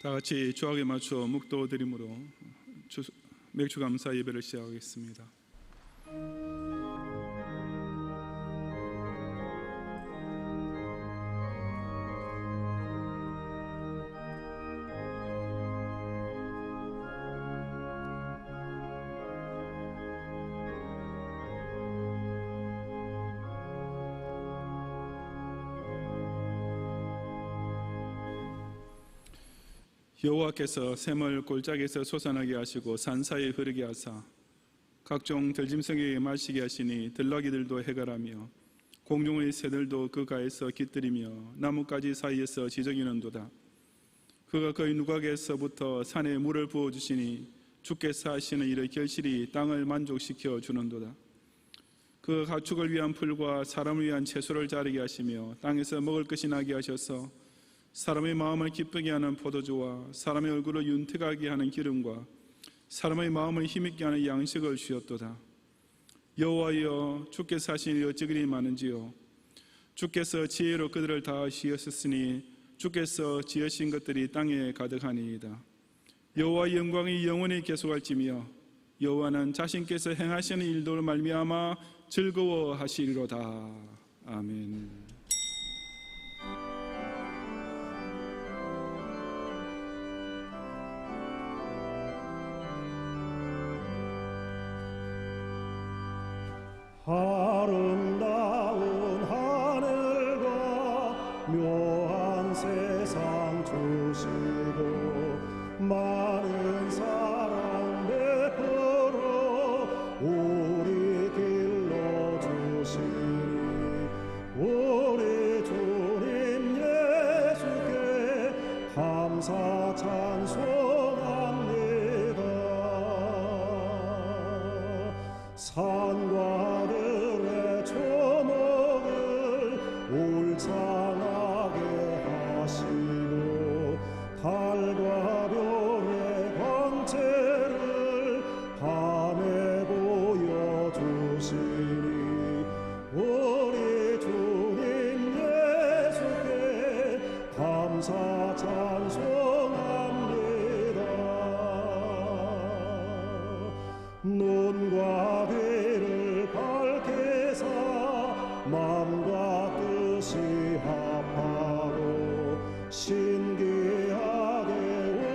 다 같이 주악에 맞춰 묵도 드림으로 맥주 감사 예배를 시작하겠습니다. 여호와께서 샘을 골짜기에서 솟아나게 하시고 산사이에 흐르게 하사 각종 들짐승에게 마시게 하시니 들나귀들도 해갈하며 공중의 새들도 그 가에서 깃들이며 나뭇가지 사이에서 지저귀는도다. 그가 그의 누각에서부터 산에 물을 부어주시니 주께서 하시는 일의 결실이 땅을 만족시켜 주는도다. 그가 가축을 위한 풀과 사람을 위한 채소를 자르게 하시며 땅에서 먹을 것이 나게 하셔서 사람의 마음을 기쁘게 하는 포도주와 사람의 얼굴을 윤택하게 하는 기름과 사람의 마음을 힘있게 하는 양식을 주셨도다. 여호와여, 주께서 하신 일이 어찌 그리 많은지요. 주께서 지혜로 그들을 다 지으셨으니 주께서 지으신 것들이 땅에 가득하니이다. 여호와의 영광이 영원히 계속할지며 여호와는 자신께서 행하시는 일들로 말미암아 즐거워하시리로다. 아멘. 아름다운 하늘과 묘한 세상 주시고 많은 사랑 베풀어 우리 길로 주시니 우리 주님 예수께 감사 찬송합니다. 산과 울창하게 하시고 달과 별의 광채를 밤에 보여주시니 우리 주님 예수께 감사 찬송합니다. 눈과 귀를 밝게 해사 마음과 뜻이 합하고 신기하게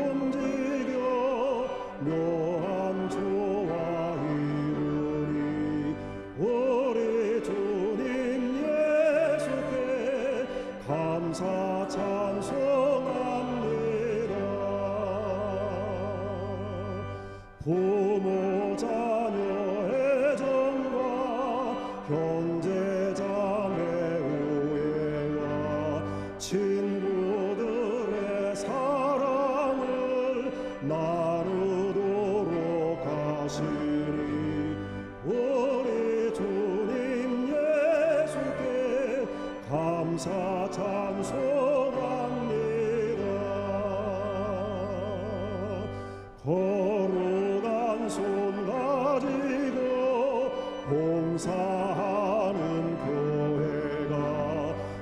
움직여 묘한 조화 이루니 우리 주님 예수께 감사 찬송합니다. 부모 자녀 애정과 형제 자매 우애와 친구들의 사랑을 나누도록 하시니 우리 주님 예수께 감사 찬송합니다. 거룩한 손 가지고 봉사하는 교회가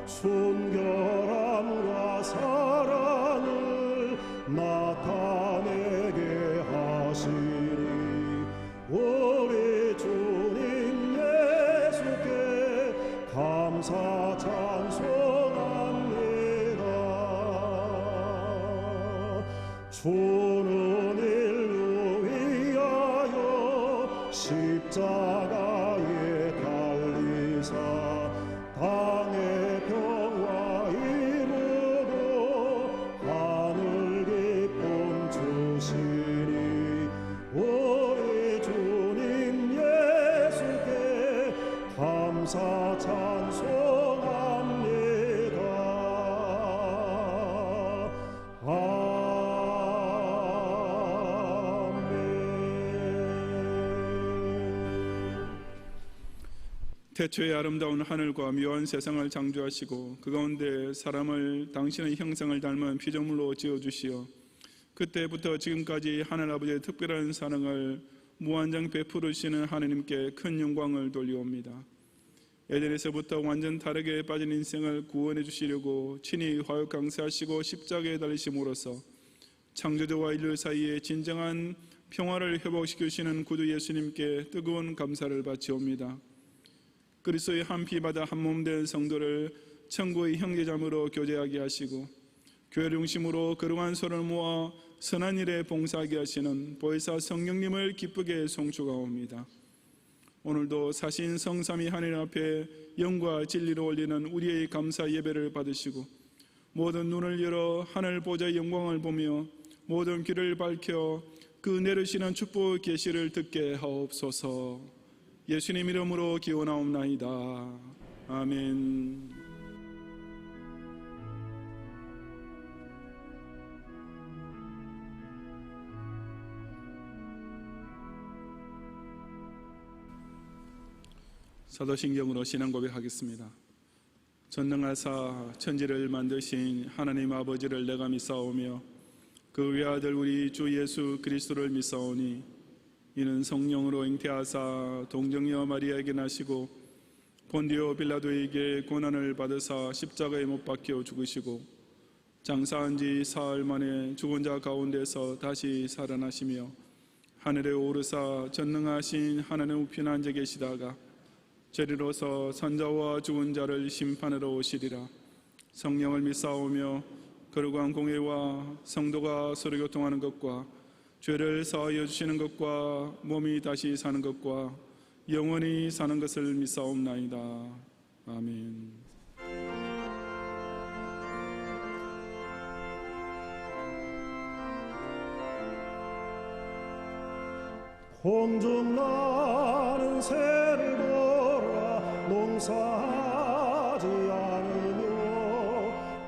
순결함과 사랑을 나타내게 하시니 우리 주님 예수께 감사 찬송합니다. 주는 인류 위하여 십자가에 달리사 땅의 평화 이루고 하늘 기쁨 주시니 우리 주님 예수께 감사 찬송합니다. 태초에 아름다운 하늘과 묘한 세상을 창조하시고 그 가운데 사람을 당신의 형상을 닮은 피조물로 지어주시어 그때부터 지금까지 하늘아버지의 특별한 사랑을 무한정 베푸르시는 하느님께 큰 영광을 돌리옵니다. 에덴에서부터 완전 다르게 빠진 인생을 구원해 주시려고 친히 화육 강세하시고 십자가에 달리심으로써 창조주와 인류 사이에 진정한 평화를 회복시키시는 구주 예수님께 뜨거운 감사를 바치옵니다. 그리스도의 한 피 받아 한 몸 된 성도를 천국의 형제자매로 교제하게 하시고 교회를 중심으로 거룩한 소를 모아 선한 일에 봉사하게 하시는 보혜사 성령님을 기쁘게 송축하옵니다. 오늘도 사신 성삼위 하나님 앞에 영과 진리로 올리는 우리의 감사 예배를 받으시고 모든 눈을 열어 하늘 보좌의 영광을 보며 모든 귀를 밝혀 그 내리시는 축복 계시를 듣게 하옵소서. 예수님 이름으로 기원하옵나이다. 아멘. 사도신경으로 신앙 고백하겠습니다. 전능하사 천지를 만드신 하나님 아버지를 내가 믿사오며 그 외아들 우리 주 예수 그리스도를 믿사오니 이는 성령으로 잉태하사 동정녀 마리아에게 나시고 본디오 빌라도에게 고난을 받으사 십자가에 못 박혀 죽으시고 장사한 지 사흘 만에 죽은 자 가운데서 다시 살아나시며 하늘에 오르사 전능하신 하나님 우편에 앉아 계시다가 저리로서 산자와 죽은 자를 심판하러 오시리라. 성령을 믿사오며 거룩한 공회와 성도가 서로 교통하는 것과 죄를 사하여 주시는 것과 몸이 다시 사는 것과 영원히 사는 것을 믿사옵나이다. 아멘. 공중 나는 새를 보라 농사하지 않으며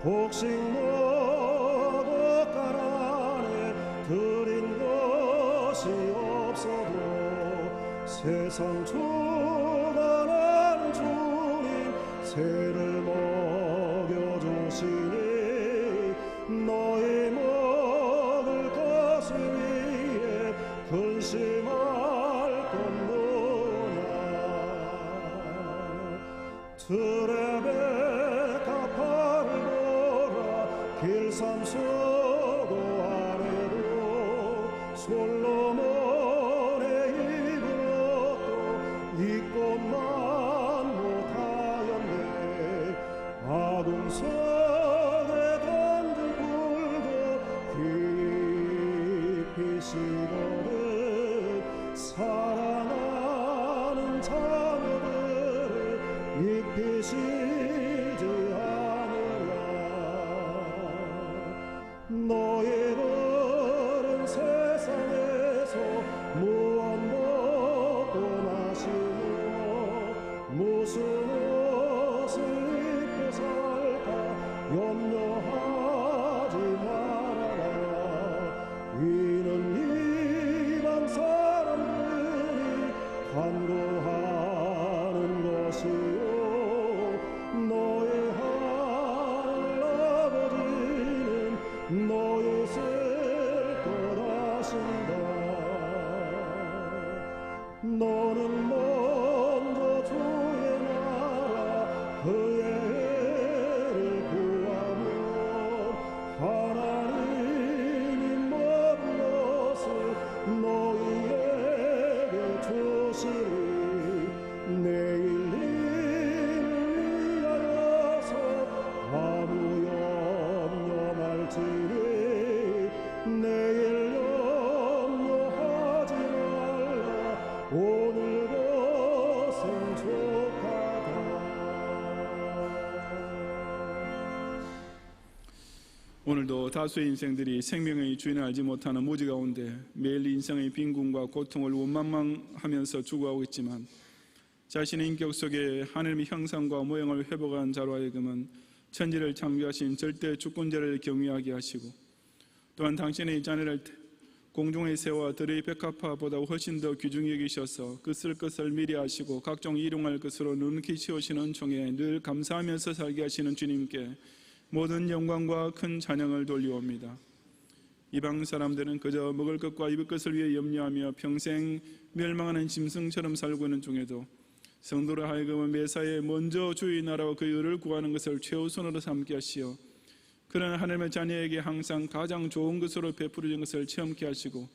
곡식 먹고 가난에 드린 것이 없어도 세상 주관하는 주님 새를 먹여주시니 너희 먹을 것을 위해 근심할 것노라. 들의 백합화를 보라 길쌈 수고 안에도 솔로몬의 입은 옷도 이 꽃만 못하였네. 아궁성에 던진 굴도 깊이 식어든 사랑하는 자녀들을 입히시지 않으라. 너희들은 세상에서 무엇 먹고 마시며 무슨 옷을 입고 살까 염려하지 말아라. 이는 이방 사람들이 간구하는 것이요 너의 하늘 아버지는 너의 쓸 것하신다. 너는 먼저 주의 나라 그의 의를 구하며 하나님이 모든 것을 너희에게 주시리. 내일 일을 위하여서 아무 염려 말지니 내일 염려하지 말라. 오늘 것은 족하다. 오늘도 다수의 인생들이 생명의 주인을 알지 못하는 무지 가운데 매일 인생의 빈곤과 고통을 원망하면서 죽어가고 있지만 자신의 인격 속에 하나님의 형상과 모형을 회복한 자로 하여금은 천지를 창조하신 절대 주권자를 경외하게 하시고 또한 당신의 자녀를 공중의 새와 들의 백합화보다 훨씬 더 귀중히 여기셔서 그 쓸 것을 미리 아시고 각종 일용할 것으로 넉넉히 채우시는 종에 늘 감사하면서 살게 하시는 주님께 모든 영광과 큰 찬양을 돌리옵니다. 이방 사람들은 그저 먹을 것과 입을 것을 위해 염려하며 평생 멸망하는 짐승처럼 살고 있는 중에도 성도로 하여금은 매사에 먼저 주의 나라와 그의 의를 구하는 것을 최우선으로 삼게 하시어 그런 하나님의 자녀에게 항상 가장 좋은 것으로 베풀어진 것을 체험케 하시고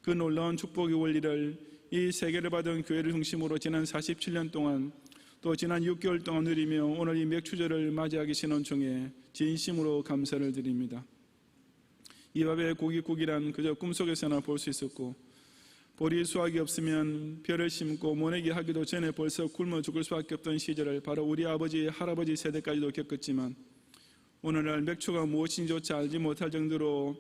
그 놀라운 축복의 원리를 이 세계를 받은 교회를 중심으로 지난 47년 동안 또 지난 6개월 동안 누리며 오늘 이 맥주절을 맞이하기 신원 중에 진심으로 감사를 드립니다. 이 밥의 고깃국이란 그저 꿈속에서나 볼 수 있었고 보리 수확이 없으면 벼를 심고 모내기 하기도 전에 벌써 굶어 죽을 수밖에 없던 시절을 바로 우리 아버지, 할아버지 세대까지도 겪었지만 오늘날 맥주가 무엇인지조차 알지 못할 정도로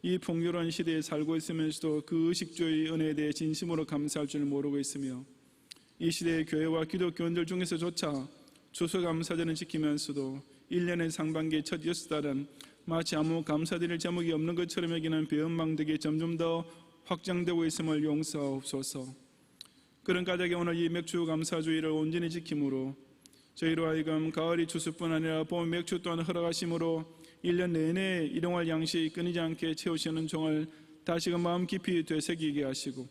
이 풍요로운 시대에 살고 있으면서도 그 의식주의 은혜에 대해 진심으로 감사할 줄 모르고 있으며 이 시대의 교회와 기독교인들 중에서조차 추수감사절을 지키면서도 1년의 상반기 첫 6달은 마치 아무 감사드릴 제목이 없는 것처럼 여기는 배은망덕이 점점 더 확장되고 있음을 용서하옵소서. 그런 가족이 오늘 이 맥주 감사주의를 온전히 지킴으로 저희로 하여금 가을이 추수뿐 아니라 봄 맥주 또한 허락하심으로 1년 내내 일용할 양식 끊이지 않게 채우시는 종을 다시금 마음 깊이 되새기게 하시고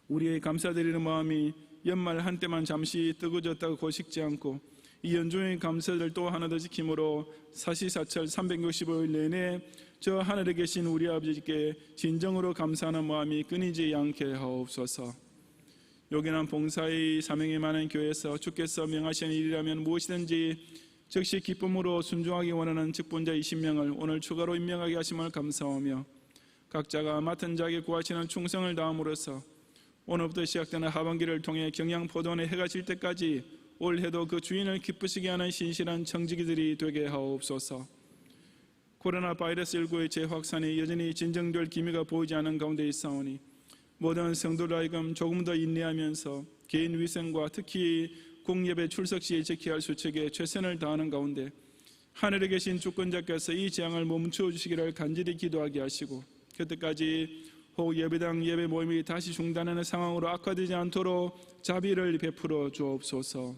우리의 감사드리는 마음이 연말 한때만 잠시 뜨거워졌다고 식지 않고 이 연중의 감사를 또 하나 더 지킴으로 사시사철 365일 내내 저 하늘에 계신 우리 아버지께 진정으로 감사하는 마음이 끊이지 않게 하옵소서. 요긴한 봉사의 사명이 많은 교회에서 주께서 명하신 일이라면 무엇이든지 즉시 기쁨으로 순종하기 원하는 직분자 20명을 오늘 추가로 임명하게 하심을 감사하며 각자가 맡은 자에게 구하시는 충성을 다함으로써 오늘부터 시작되는 하반기를 통해 경양포도원의 해가 질 때까지 올해도 그 주인을 기쁘시게 하는 신실한 청지기들이 되게 하옵소서. 코로나 바이러스 19의 재확산이 여전히 진정될 기미가 보이지 않는 가운데 있사오니 모든 성도들 하여금 조금 더 인내하면서 개인 위생과 특히 공예배 출석 시에 지켜야 할 수칙에 최선을 다하는 가운데 하늘에 계신 주권자께서 이 재앙을 멈추어 주시기를 간절히 기도하게 하시고 그때까지 혹 예배당 예배 모임이 다시 중단하는 상황으로 악화되지 않도록 자비를 베풀어 주옵소서.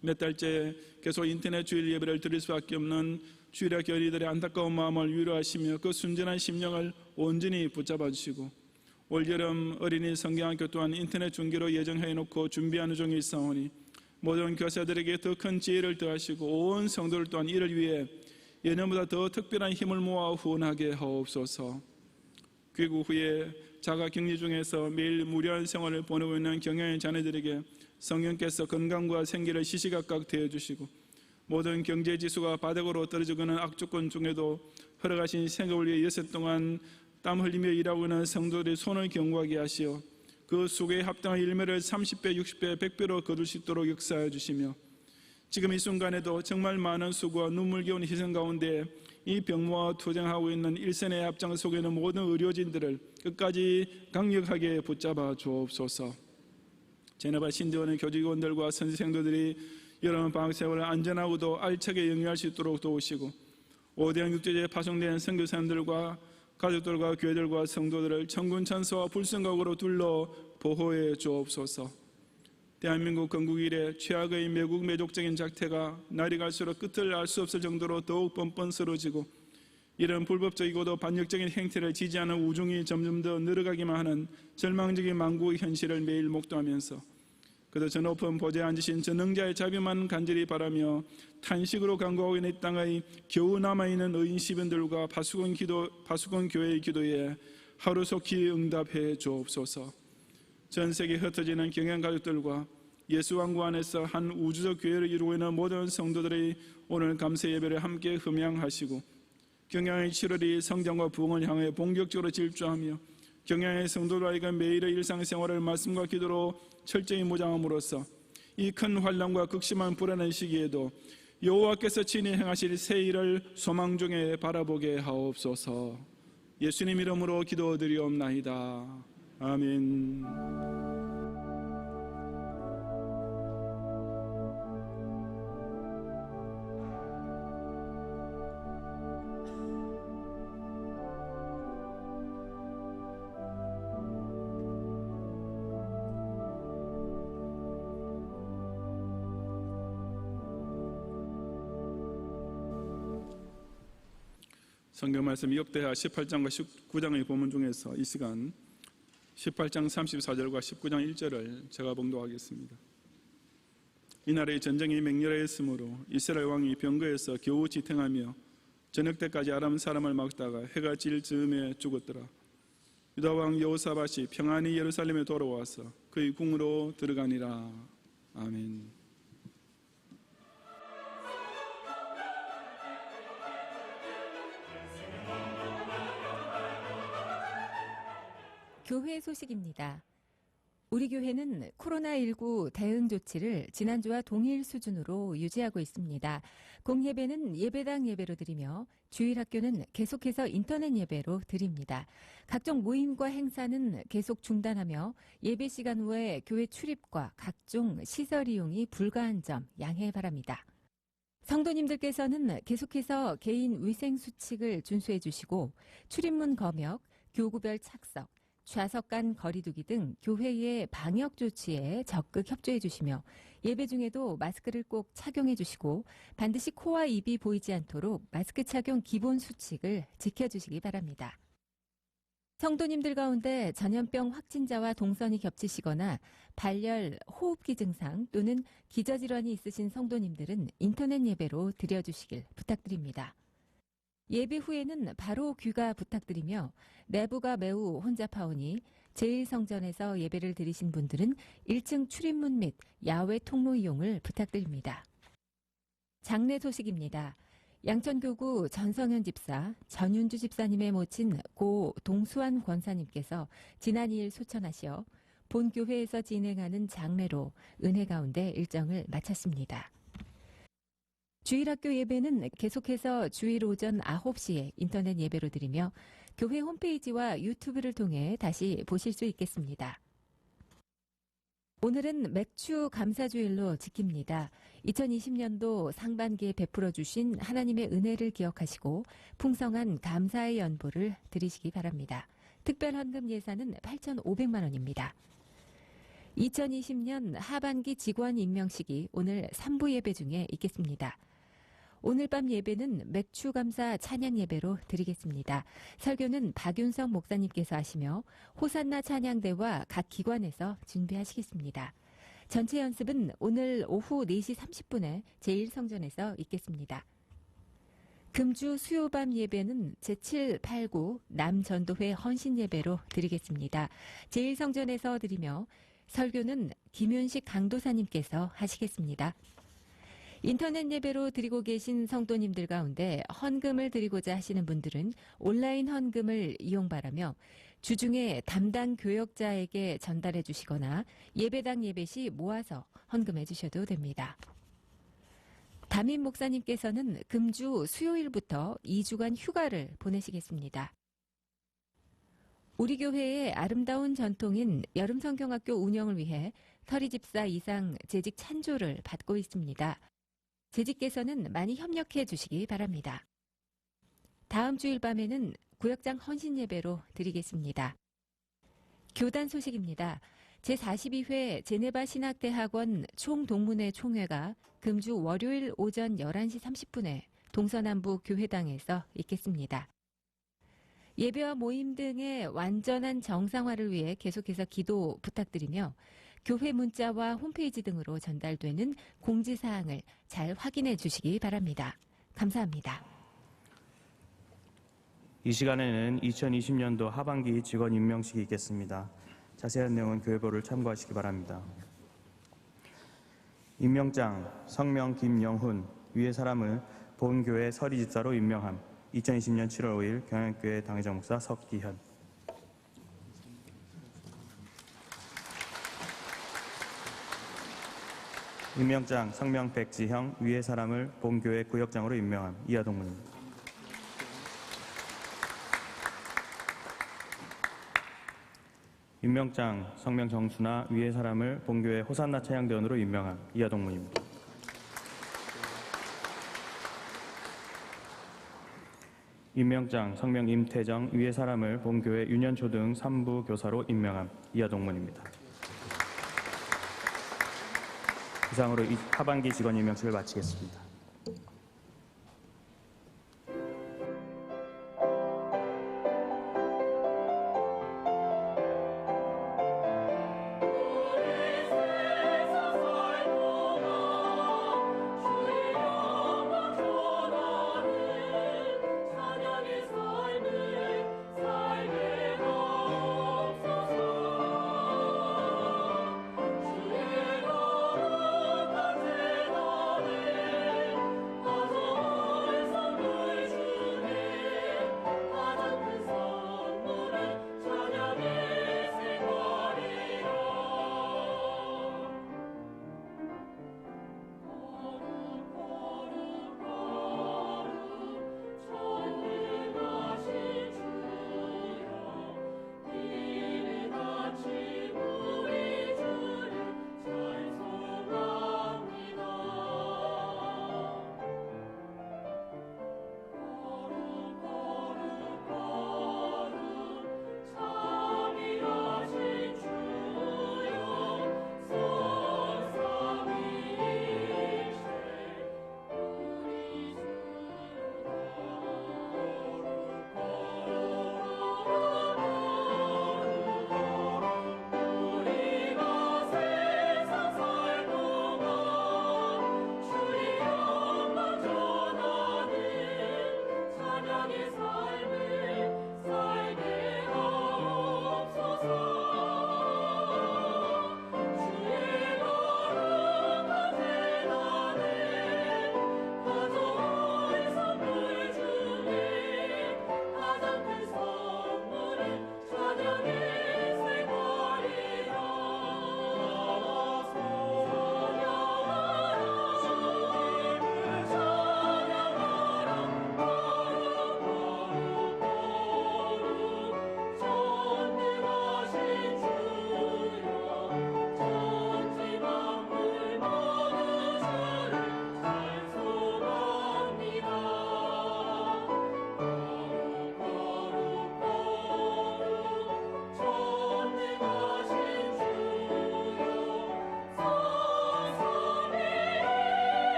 몇 달째 계속 인터넷 주일 예배를 드릴 수밖에 없는 주일학 교리들의 안타까운 마음을 위로하시며 그 순전한 심령을 온전히 붙잡아 주시고 올여름 어린이 성경학교 또한 인터넷 중계로 예정해 놓고 준비하는 중에 있사오니 모든 교사들에게 더 큰 지혜를 더하시고 온 성도들 또한 이를 위해 예년보다 더 특별한 힘을 모아 후원하게 하옵소서. 귀국 후에 자가 격리 중에서 매일 무료한 생활을 보내고 있는 경영의 자녀들에게 성령께서 건강과 생기를 시시각각 대해주시고 모든 경제지수가 바닥으로 떨어지고는 악조건 중에도 허락하신 생업을 위해 6해 동안 땀 흘리며 일하고 있는 성도들의 손을 견고하게 하시어 그 수고에 합당한 열매를 30배, 60배, 100배로 거둘 수 있도록 역사해 주시며 지금 이 순간에도 정말 많은 수고와 눈물겨운 희생 가운데 이 병모와 투쟁하고 있는 일선의 앞장 속에 있는 모든 의료진들을 끝까지 강력하게 붙잡아 주옵소서. 제네바 신대원의 교직원들과 선생들이 여러분 방학생활을 안전하고도 알차게 영위할 수 있도록 도우시고 5대양 육제제에 파송된 선교사님들과 가족들과 교회들과 성도들을 천군천사와 불성각으로 둘러 보호해 주옵소서. 대한민국 건국 이래 최악의 매국 매족적인 작태가 날이 갈수록 끝을 알 수 없을 정도로 더욱 뻔뻔스러워지고 이런 불법적이고도 반역적인 행태를 지지하는 우중이 점점 더 늘어가기만 하는 절망적인 망국의 현실을 매일 목도하면서 그도 저 높은 보좌에 앉으신 전능자의 자비만 간절히 바라며 탄식으로 간구하고 있는 이 땅의 겨우 남아있는 의인 시민들과 파수꾼 교회의 기도에 하루속히 응답해 주옵소서. 전 세계 흩어지는 경영 가족들과 예수왕국 안에서 한 우주적 교회를 이루고 있는 모든 성도들의 오늘 감사 예배를 함께 흠양하시고 경양의 7월이 성장과 부흥을 향해 본격적으로 질주하며 경양의 성도들 하여금 매일의 일상생활을 말씀과 기도로 철저히 무장함으로써 이 큰 환난과 극심한 불안한 시기에도 여호와께서 친히 행하실 새 일을 소망 중에 바라보게 하옵소서. 예수님 이름으로 기도드리옵나이다. 아멘. 성경 말씀 역대하 18장과 19장의 본문 중에서 이 시간 18장 34절과 19장 1절을 제가 봉독하겠습니다. 이날의 전쟁이 맹렬하였으므로 이스라엘 왕이 병거에서 겨우 지탱하며 저녁 때까지 아람 사람을 막다가 해가 질 즈음에 죽었더라. 유다 왕 여호사밧이 평안히 예루살렘에 돌아와서 그의 궁으로 들어가니라. 아멘. 교회 소식입니다. 우리 교회는 코로나19 대응 조치를 지난주와 동일 수준으로 유지하고 있습니다. 공예배는 예배당 예배로 드리며 주일학교는 계속해서 인터넷 예배로 드립니다. 각종 모임과 행사는 계속 중단하며 예배 시간 후에 교회 출입과 각종 시설 이용이 불가한 점 양해 바랍니다. 성도님들께서는 계속해서 개인 위생 수칙을 준수해 주시고 출입문 검역, 교구별 착석, 좌석 간 거리두기 등 교회의 방역 조치에 적극 협조해 주시며 예배 중에도 마스크를 꼭 착용해 주시고 반드시 코와 입이 보이지 않도록 마스크 착용 기본 수칙을 지켜주시기 바랍니다. 성도님들 가운데 전염병 확진자와 동선이 겹치시거나 발열, 호흡기 증상 또는 기저질환이 있으신 성도님들은 인터넷 예배로 드려주시길 부탁드립니다. 예배 후에는 바로 귀가 부탁드리며 내부가 매우 혼잡하오니 제1성전에서 예배를 드리신 분들은 1층 출입문 및 야외 통로 이용을 부탁드립니다. 장례 소식입니다. 양천교구 전성현 집사, 전윤주 집사님의 모친 고 동수환 권사님께서 지난 2일 소천하시어 본교회에서 진행하는 장례로 은혜 가운데 일정을 마쳤습니다. 주일학교 예배는 계속해서 주일 오전 9시에 인터넷 예배로 드리며 교회 홈페이지와 유튜브를 통해 다시 보실 수 있겠습니다. 오늘은 맥주 감사주일로 지킵니다. 2020년도 상반기에 베풀어 주신 하나님의 은혜를 기억하시고 풍성한 감사의 연보를 드리시기 바랍니다. 특별헌금 예산은 8,500만 원입니다. 2020년 하반기 직원 임명식이 오늘 3부 예배 중에 있겠습니다. 오늘 밤 예배는 맥주감사 찬양 예배로 드리겠습니다. 설교는 박윤성 목사님께서 하시며 호산나 찬양대와 각 기관에서 준비하시겠습니다. 전체 연습은 오늘 오후 4시 30분에 제1성전에서 있겠습니다. 금주 수요밤 예배는 제7, 8, 9 남전도회 헌신 예배로 드리겠습니다. 제1성전에서 드리며 설교는 김윤식 강도사님께서 하시겠습니다. 인터넷 예배로 드리고 계신 성도님들 가운데 헌금을 드리고자 하시는 분들은 온라인 헌금을 이용 바라며 주중에 담당 교역자에게 전달해 주시거나 예배당 예배 시 모아서 헌금해 주셔도 됩니다. 담임 목사님께서는 금주 수요일부터 2주간 휴가를 보내시겠습니다. 우리 교회의 아름다운 전통인 여름성경학교 운영을 위해 서리집사 이상 재직 찬조를 받고 있습니다. 재직께서는 많이 협력해 주시기 바랍니다. 다음 주일 밤에는 구역장 헌신 예배로 드리겠습니다. 교단 소식입니다. 제42회 제네바 신학대학원 총동문회 총회가 금주 월요일 오전 11시 30분에 동서남부 교회당에서 있겠습니다. 예배와 모임 등의 완전한 정상화를 위해 계속해서 기도 부탁드리며 교회 문자와 홈페이지 등으로 전달되는 공지사항을 잘 확인해 주시기 바랍니다. 감사합니다. 이 시간에는 2020년도 하반기 직원 임명식이 있겠습니다. 자세한 내용은 교회보를 참고하시기 바랍니다. 임명장 성명 김영훈 위의 사람을 본교회 서리집사로 임명함. 2020년 7월 5일 경양교회 당회장 목사 석기현. 임명장 성명 백지형 위의 사람을 본교회 구역장으로 임명함. 이하동문입니다. 임명장 성명 정순아 위의 사람을 본교회 호산나 찬양대원으로 임명함. 이하동문입니다. 임명장 성명 임태정 위의 사람을 본교회 유년초등 3부 교사로 임명함. 이하동문입니다. 이상으로 하반기 직원 임명식을 마치겠습니다.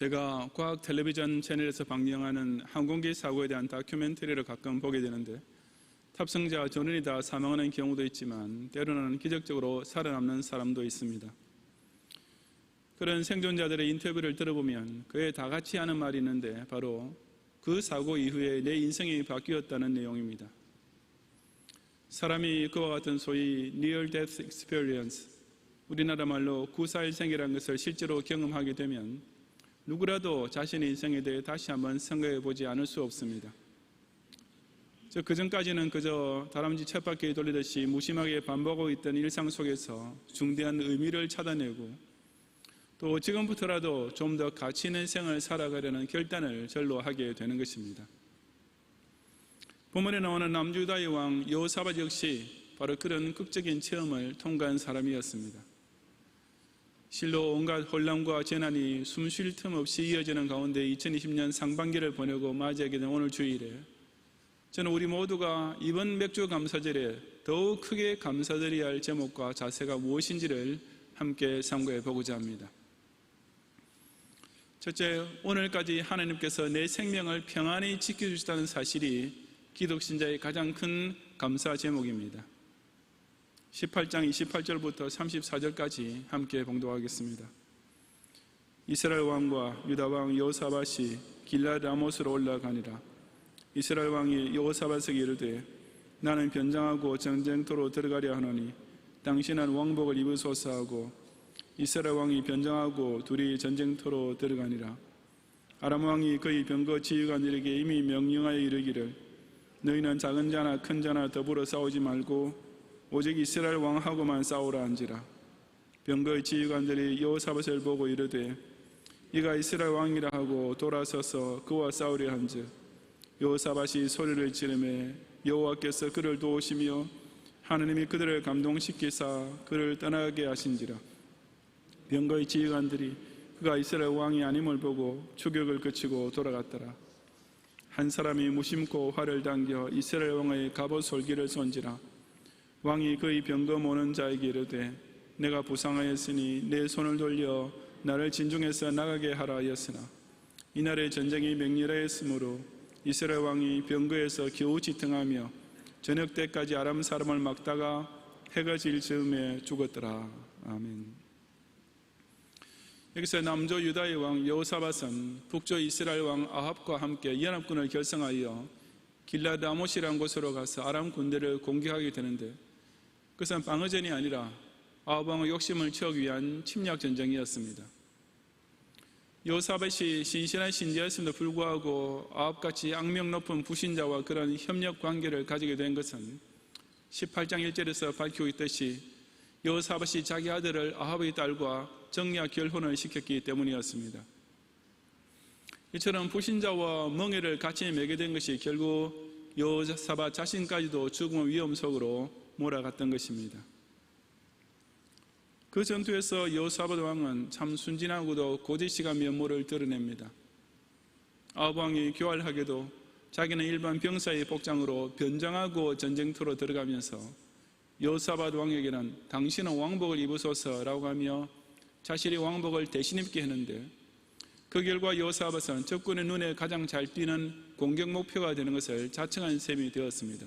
제가 과학 텔레비전 채널에서 방영하는 항공기 사고에 대한 다큐멘터리를 가끔 보게 되는데 탑승자 전원이 다 사망하는 경우도 있지만 때로는 기적적으로 살아남는 사람도 있습니다. 그런 생존자들의 인터뷰를 들어보면 그에 다 같이 하는 말이 있는데 바로 그 사고 이후에 내 인생이 바뀌었다는 내용입니다. 사람이 그와 같은 소위 Near Death Experience, 우리나라 말로 구사일생이라는 것을 실제로 경험하게 되면 누구라도 자신의 인생에 대해 다시 한번 생각해 보지 않을 수 없습니다. 그 전까지는 그저 다람쥐 쳇바퀴 돌리듯이 무심하게 반복하고 있던 일상 속에서 중대한 의미를 찾아내고 또 지금부터라도 좀 더 가치 있는 생을 살아가려는 결단을 절로 하게 되는 것입니다. 본문에 나오는 남주다의 왕 여호사밧 역시 바로 그런 극적인 체험을 통과한 사람이었습니다. 실로 온갖 혼란과 재난이 숨 쉴 틈 없이 이어지는 가운데 2020년 상반기를 보내고 맞이하게 된 오늘 주일에 저는 우리 모두가 이번 맥주 감사절에 더욱 크게 감사드려야 할 제목과 자세가 무엇인지를 함께 상고해 보고자 합니다. 첫째, 오늘까지 하나님께서 내 생명을 평안히 지켜주셨다는 사실이 기독신자의 가장 큰 감사 제목입니다. 18장 28절부터 34절까지 함께 봉독하겠습니다. 이스라엘 왕과 유다 왕 여호사밧이 길랏 라못으로 올라가니라. 이스라엘 왕이 여호사밧에게 이르되 나는 변장하고 전쟁터로 들어가려 하노니 당신은 왕복을 입으소서 하고 이스라엘 왕이 변장하고 둘이 전쟁터로 들어가니라. 아람 왕이 그의 병거 지휘관들에게 이미 명령하여 이르기를 너희는 작은 자나 큰 자나 더불어 싸우지 말고 오직 이스라엘 왕하고만 싸우라 한지라. 병거의 지휘관들이 여호사밧을 보고 이르되 이가 이스라엘 왕이라 하고 돌아서서 그와 싸우려 한즉 여호사밧이 소리를 지르매 여호와께서 그를 도우시며 하느님이 그들을 감동시키사 그를 떠나게 하신지라. 병거의 지휘관들이 그가 이스라엘 왕이 아님을 보고 추격을 그치고 돌아갔더라. 한 사람이 무심코 활을 당겨 이스라엘 왕의 갑옷 솔기를 쏜지라. 왕이 그의 병거 모는 자에게 이르되 내가 부상하였으니 내 손을 돌려 나를 진중에서 나가게 하라 하였으나 이날의 전쟁이 맹렬하였으므로 이스라엘 왕이 병거에서 겨우 지탱하며 저녁 때까지 아람 사람을 막다가 해가 질 즈음에 죽었더라. 아멘. 여기서 남조 유다의 왕 여호사밧은 북조 이스라엘 왕 아합과 함께 연합군을 결성하여 길랏 라못이라는 곳으로 가서 아람 군대를 공격하게 되는데 그것은 방어전이 아니라 아합 왕의 욕심을 채우기 위한 침략 전쟁이었습니다. 여호사밧이 신실한 신자였음에도 불구하고 아합같이 악명 높은 불신자와 그런 협력 관계를 가지게 된 것은 18장 1절에서 밝히고 있듯이 여호사밧이 자기 아들을 아합의 딸과 정략 결혼을 시켰기 때문이었습니다. 이처럼 불신자와 멍에를 같이 매게 된 것이 결국 여호사밧 자신까지도 죽음의 위험 속으로 몰아갔던 것입니다. 그 전투에서 여호사밧 왕은 참 순진하고도 고지식한 면모를 드러냅니다. 아합 왕이 교활하게도 자기는 일반 병사의 복장으로 변장하고 전쟁터로 들어가면서 여호사밧 왕에게는 당신은 왕복을 입으소서라고 하며 자신의 왕복을 대신 입게 했는데 그 결과 여호사밧은 적군의 눈에 가장 잘 띄는 공격 목표가 되는 것을 자청한 셈이 되었습니다.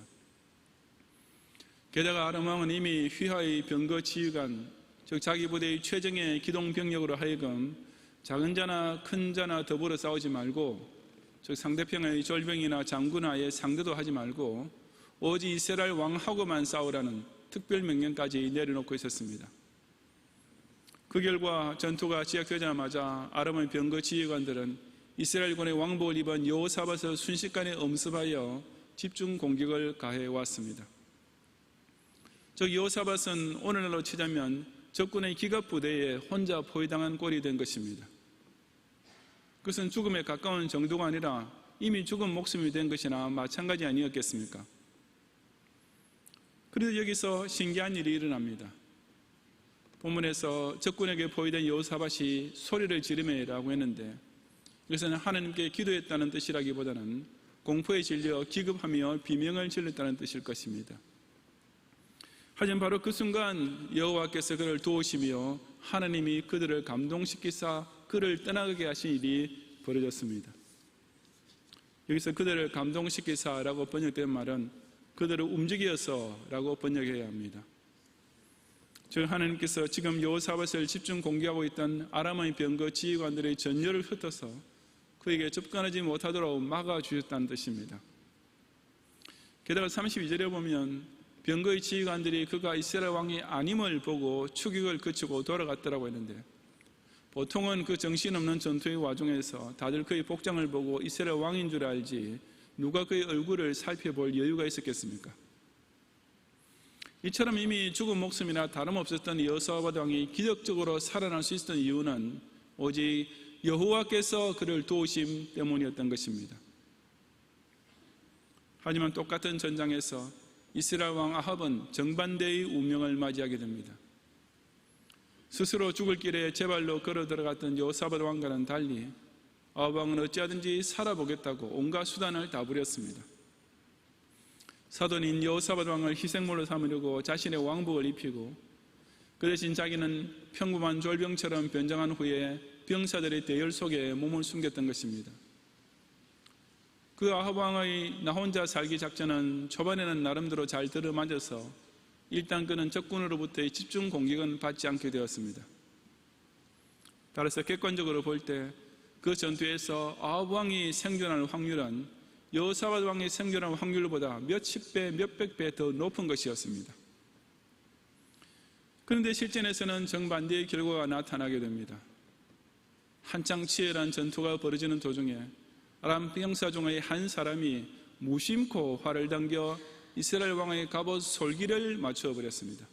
게다가 아람 왕은 이미 휘하의 병거 지휘관, 즉 자기 부대의 최정예 기동 병력으로 하여금 작은 자나 큰 자나 더불어 싸우지 말고 즉 상대편의 졸병이나 장군은 아예 상대도 하지 말고 오직 이스라엘 왕하고만 싸우라는 특별 명령까지 내려놓고 있었습니다. 그 결과 전투가 시작되자마자 아람의 병거 지휘관들은 이스라엘군의 왕복을 입은 여호사밧을 순식간에 엄습하여 집중 공격을 가해왔습니다. 즉 여호사밧은 오늘날로 치자면 적군의 기갑부대에 혼자 포위당한 꼴이 된 것입니다. 그것은 죽음에 가까운 정도가 아니라 이미 죽은 목숨이 된 것이나 마찬가지 아니었겠습니까? 그래도 여기서 신기한 일이 일어납니다. 본문에서 적군에게 포위된 여호사밧이 소리를 지르매라고 했는데 이것은 하나님께 기도했다는 뜻이라기보다는 공포에 질려 기급하며 비명을 질렀다는 뜻일 것입니다. 하지만 바로 그 순간 여호와께서 그를 도우시며 하나님이 그들을 감동시키사 그 그를 떠나게 하신 일이 벌어졌습니다. 여기서 그들을 감동시키사라고 번역된 말은 그들을 움직여서라고 번역해야 합니다. 즉 하나님께서 지금 여호사밧을 집중 공격하고 있던 아람의 병거 지휘관들의 전열을 흩어서 그에게 접근하지 못하도록 막아주셨다는 뜻입니다. 게다가 32절에 보면 병거의 지휘관들이 그가 이스라엘 왕이 아님을 보고 추격을 그치고 돌아갔더라고 했는데, 보통은 그 정신없는 전투의 와중에서 다들 그의 복장을 보고 이스라엘 왕인 줄 알지 누가 그의 얼굴을 살펴볼 여유가 있었겠습니까? 이처럼 이미 죽은 목숨이나 다름없었던 여호사밧 왕이 기적적으로 살아날 수 있었던 이유는 오직 여호와께서 그를 도우심 때문이었던 것입니다. 하지만 똑같은 전장에서 이스라엘 왕 아합은 정반대의 운명을 맞이하게 됩니다. 스스로 죽을 길에 제 발로 걸어 들어갔던 여호사밧 왕과는 달리 아합 왕은 어찌하든지 살아보겠다고 온갖 수단을 다 부렸습니다. 사돈인 여호사밧 왕을 희생물로 삼으려고 자신의 왕복을 입히고 그 대신 자기는 평범한 졸병처럼 변장한 후에 병사들의 대열 속에 몸을 숨겼던 것입니다. 그 아합 왕의 나 혼자 살기 작전은 초반에는 나름대로 잘 들어맞아서 일단 그는 적군으로부터의 집중 공격은 받지 않게 되었습니다. 따라서 객관적으로 볼 때 그 전투에서 아합 왕이 생존할 확률은 여호사밧 왕이 생존할 확률보다 몇십 배, 몇백 배 더 높은 것이었습니다. 그런데 실전에서는 정반대의 결과가 나타나게 됩니다. 한창 치열한 전투가 벌어지는 도중에 아람 병사 중의 한 사람이 무심코 활을 당겨 이스라엘 왕의 갑옷 솔기를 맞추어 버렸습니다.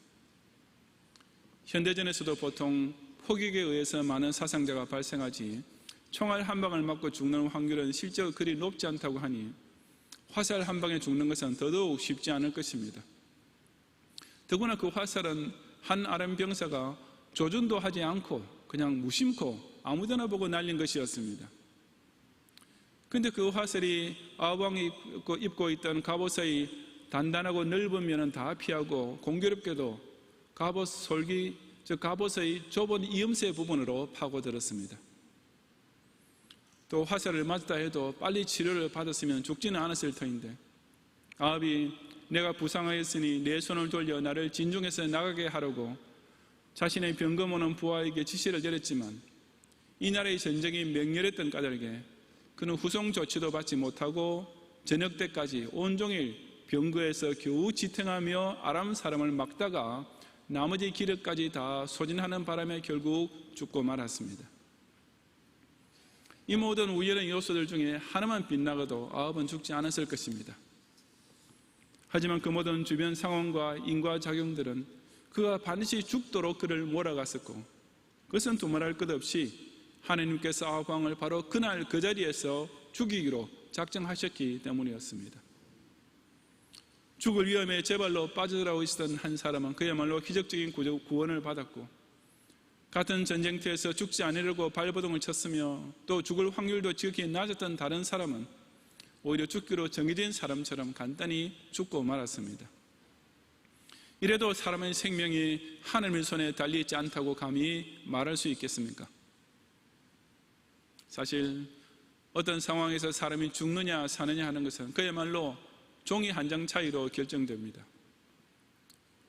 현대전에서도 보통 포격에 의해서 많은 사상자가 발생하지 총알 한 방을 맞고 죽는 확률은 실제로 그리 높지 않다고 하니 화살 한 방에 죽는 것은 더더욱 쉽지 않을 것입니다. 더구나 그 화살은 한 아람 병사가 조준도 하지 않고 그냥 무심코 아무데나 보고 날린 것이었습니다. 그런데 그 화살이 아합 왕이 입고 있던 갑옷의 단단하고 넓은 면은 다 피하고 공교롭게도 갑옷 솔기, 즉 갑옷의 좁은 이음새 부분으로 파고들었습니다. 또 화살을 맞았다 해도 빨리 치료를 받았으면 죽지는 않았을 터인데 아합이 내가 부상하였으니 내 손을 돌려 나를 진중에서 나가게 하라고 자신의 병거모는 부하에게 지시를 내렸지만 이 나라의 전쟁이 맹렬했던 까닭에 그는 후송 조치도 받지 못하고 저녁 때까지 온종일 병거에서 겨우 지탱하며 아람 사람을 막다가 나머지 기력까지 다 소진하는 바람에 결국 죽고 말았습니다. 이 모든 우연의 요소들 중에 하나만 빗나가도 아합은 죽지 않았을 것입니다. 하지만 그 모든 주변 상황과 인과작용들은 그가 반드시 죽도록 그를 몰아갔었고 그것은 두말할 것 없이 하나님께서 아합 왕을 바로 그날 그 자리에서 죽이기로 작정하셨기 때문이었습니다. 죽을 위험에 제 발로 빠져들어가고 있었던 한 사람은 그야말로 기적적인 구원을 받았고 같은 전쟁터에서 죽지 않으려고 발버둥을 쳤으며 또 죽을 확률도 지극히 낮았던 다른 사람은 오히려 죽기로 정해진 사람처럼 간단히 죽고 말았습니다. 이래도 사람의 생명이 하나님의 손에 달려있지 않다고 감히 말할 수 있겠습니까? 사실 어떤 상황에서 사람이 죽느냐 사느냐 하는 것은 그야말로 종이 한 장 차이로 결정됩니다.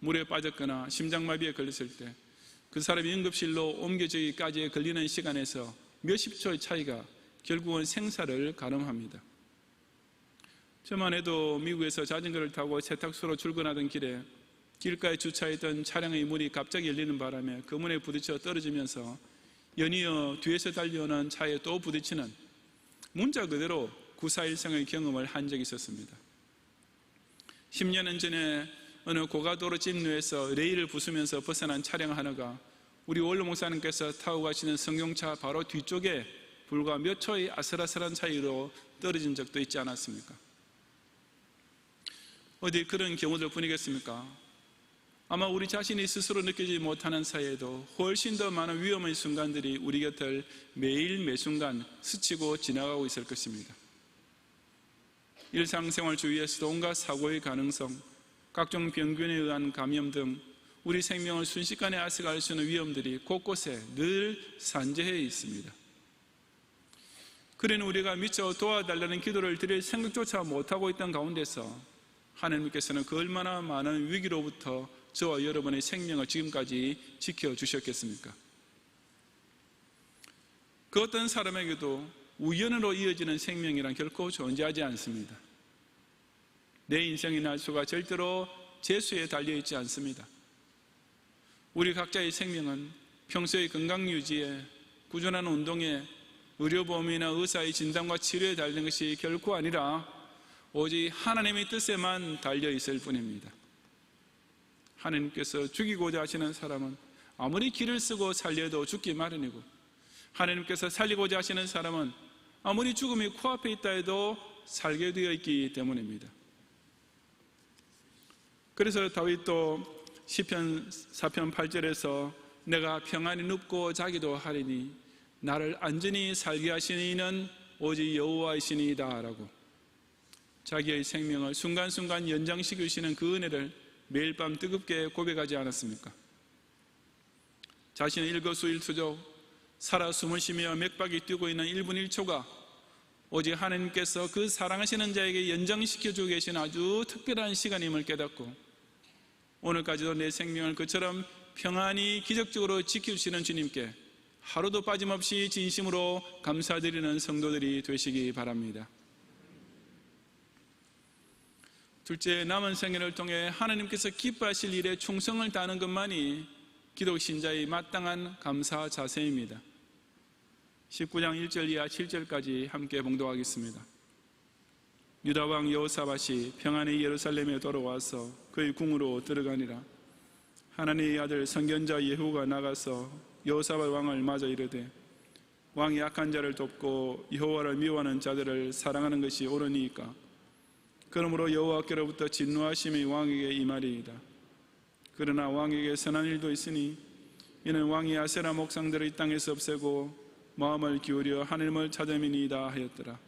물에 빠졌거나 심장마비에 걸렸을 때 그 사람이 응급실로 옮겨지기까지 걸리는 시간에서 몇십 초의 차이가 결국은 생사를 가름합니다. 저만 해도 미국에서 자전거를 타고 세탁소로 출근하던 길에 길가에 주차했던 차량의 문이 갑자기 열리는 바람에 그 문에 부딪혀 떨어지면서 연이어 뒤에서 달려오는 차에 또 부딪히는 문자 그대로 9.4.1상의 경험을 한 적이 있었습니다. 10년은 전에 어느 고가도로 직로에서 레일을 부수면서 벗어난 차량 하나가 우리 원로 목사님께서 타고 가시는 승용차 바로 뒤쪽에 불과 몇 초의 아슬아슬한 차이로 떨어진 적도 있지 않았습니까? 어디 그런 경우들 뿐이겠습니까? 아마 우리 자신이 스스로 느끼지 못하는 사이에도 훨씬 더 많은 위험의 순간들이 우리 곁을 매일 매순간 스치고 지나가고 있을 것입니다. 일상생활 주위에서도 온갖 사고의 가능성, 각종 병균에 의한 감염 등 우리 생명을 순식간에 앗아갈 수 있는 위험들이 곳곳에 늘 산재해 있습니다. 그런 우리가 미처 도와달라는 기도를 드릴 생각조차 못하고 있던 가운데서 하나님께서는 그 얼마나 많은 위기로부터 저와 여러분의 생명을 지금까지 지켜주셨겠습니까? 그 어떤 사람에게도 우연으로 이어지는 생명이란 결코 존재하지 않습니다. 내 인생의 날수가 절대로 재수에 달려있지 않습니다. 우리 각자의 생명은 평소의 건강 유지에, 꾸준한 운동에, 의료보험이나 의사의 진단과 치료에 달린 것이 결코 아니라 오직 하나님의 뜻에만 달려있을 뿐입니다. 하나님께서 죽이고자 하시는 사람은 아무리 길을 쓰고 살려도 죽기 마련이고, 하나님께서 살리고자 하시는 사람은 아무리 죽음이 코앞에 있다 해도 살게 되어 있기 때문입니다. 그래서 다윗도 시편 4편 8절에서 내가 평안히 눕고 자기도 하리니 나를 안전히 살게 하시는 이는 오직 여호와이시니이다 라고 자기의 생명을 순간순간 연장시키시는 그 은혜를 매일 밤 뜨겁게 고백하지 않았습니까? 자신의 일거수일투족 살아 숨을 쉬며 맥박이 뛰고 있는 1분 1초가 오직 하나님께서 그 사랑하시는 자에게 연장시켜주고 계신 아주 특별한 시간임을 깨닫고 오늘까지도 내 생명을 그처럼 평안히 기적적으로 지켜주시는 주님께 하루도 빠짐없이 진심으로 감사드리는 성도들이 되시기 바랍니다. 둘째, 남은 생애를 통해 하나님께서 기뻐하실 일에 충성을 다하는 것만이 기독 신자의 마땅한 감사 자세입니다. 19장 1절 이하 7절까지 함께 봉독하겠습니다. 유다왕 여호사밧이 평안히 예루살렘에 돌아와서 그의 궁으로 들어가니라. 하나님의 아들 선견자 예후가 나가서 여호사밧 왕을 맞아 이르되 왕이 약한 자를 돕고 여호와를 미워하는 자들을 사랑하는 것이 옳으니까 그러므로 여호와께로부터 진노하심이 왕에게 임하리이다. 그러나 왕에게 선한 일도 있으니 이는 왕이 아세라 목상들을 이 땅에서 없애고 마음을 기울여 하나님을 찾음이니이다 하였더라.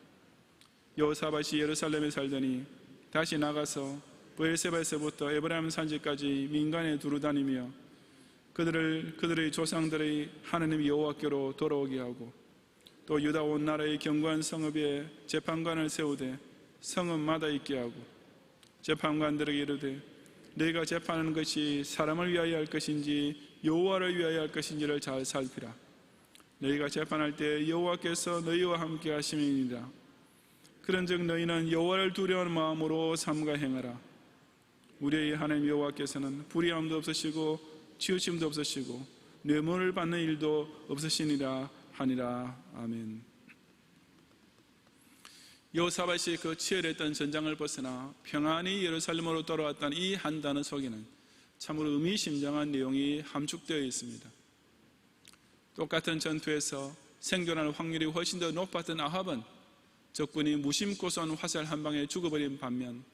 여호사밧이 예루살렘에 살더니 다시 나가서 브엘세바에서부터 에브라임 산지까지 민간에 두루 다니며 그들의 조상들의 하나님 여호와께로 돌아오게 하고 또 유다 온 나라의 견고한 성읍에 재판관을 세우되 성읍마다 있게 하고 재판관들에게 이르되 너희가 재판하는 것이 사람을 위하여 할 것인지 여호와를 위하여 할 것인지를 잘 살피라. 너희가 재판할 때 여호와께서 너희와 함께 하심이니라. 그런즉 너희는 여호와를 두려워하는 마음으로 삼가 행하라. 우리의 하나님 여호와께서는 불의함도 없으시고 치우침도 없으시고 뇌물을 받는 일도 없으시니라 하니라. 아멘. 여호사밧이 그 치열했던 전장을 벗어나 평안히 예루살렘으로 돌아왔다는 이 한 단어 속에는 참으로 의미심장한 내용이 함축되어 있습니다. 똑같은 전투에서 생존할 확률이 훨씬 더 높았던 아합은 적군이 무심코 쏜 화살 한 방에 죽어버린 반면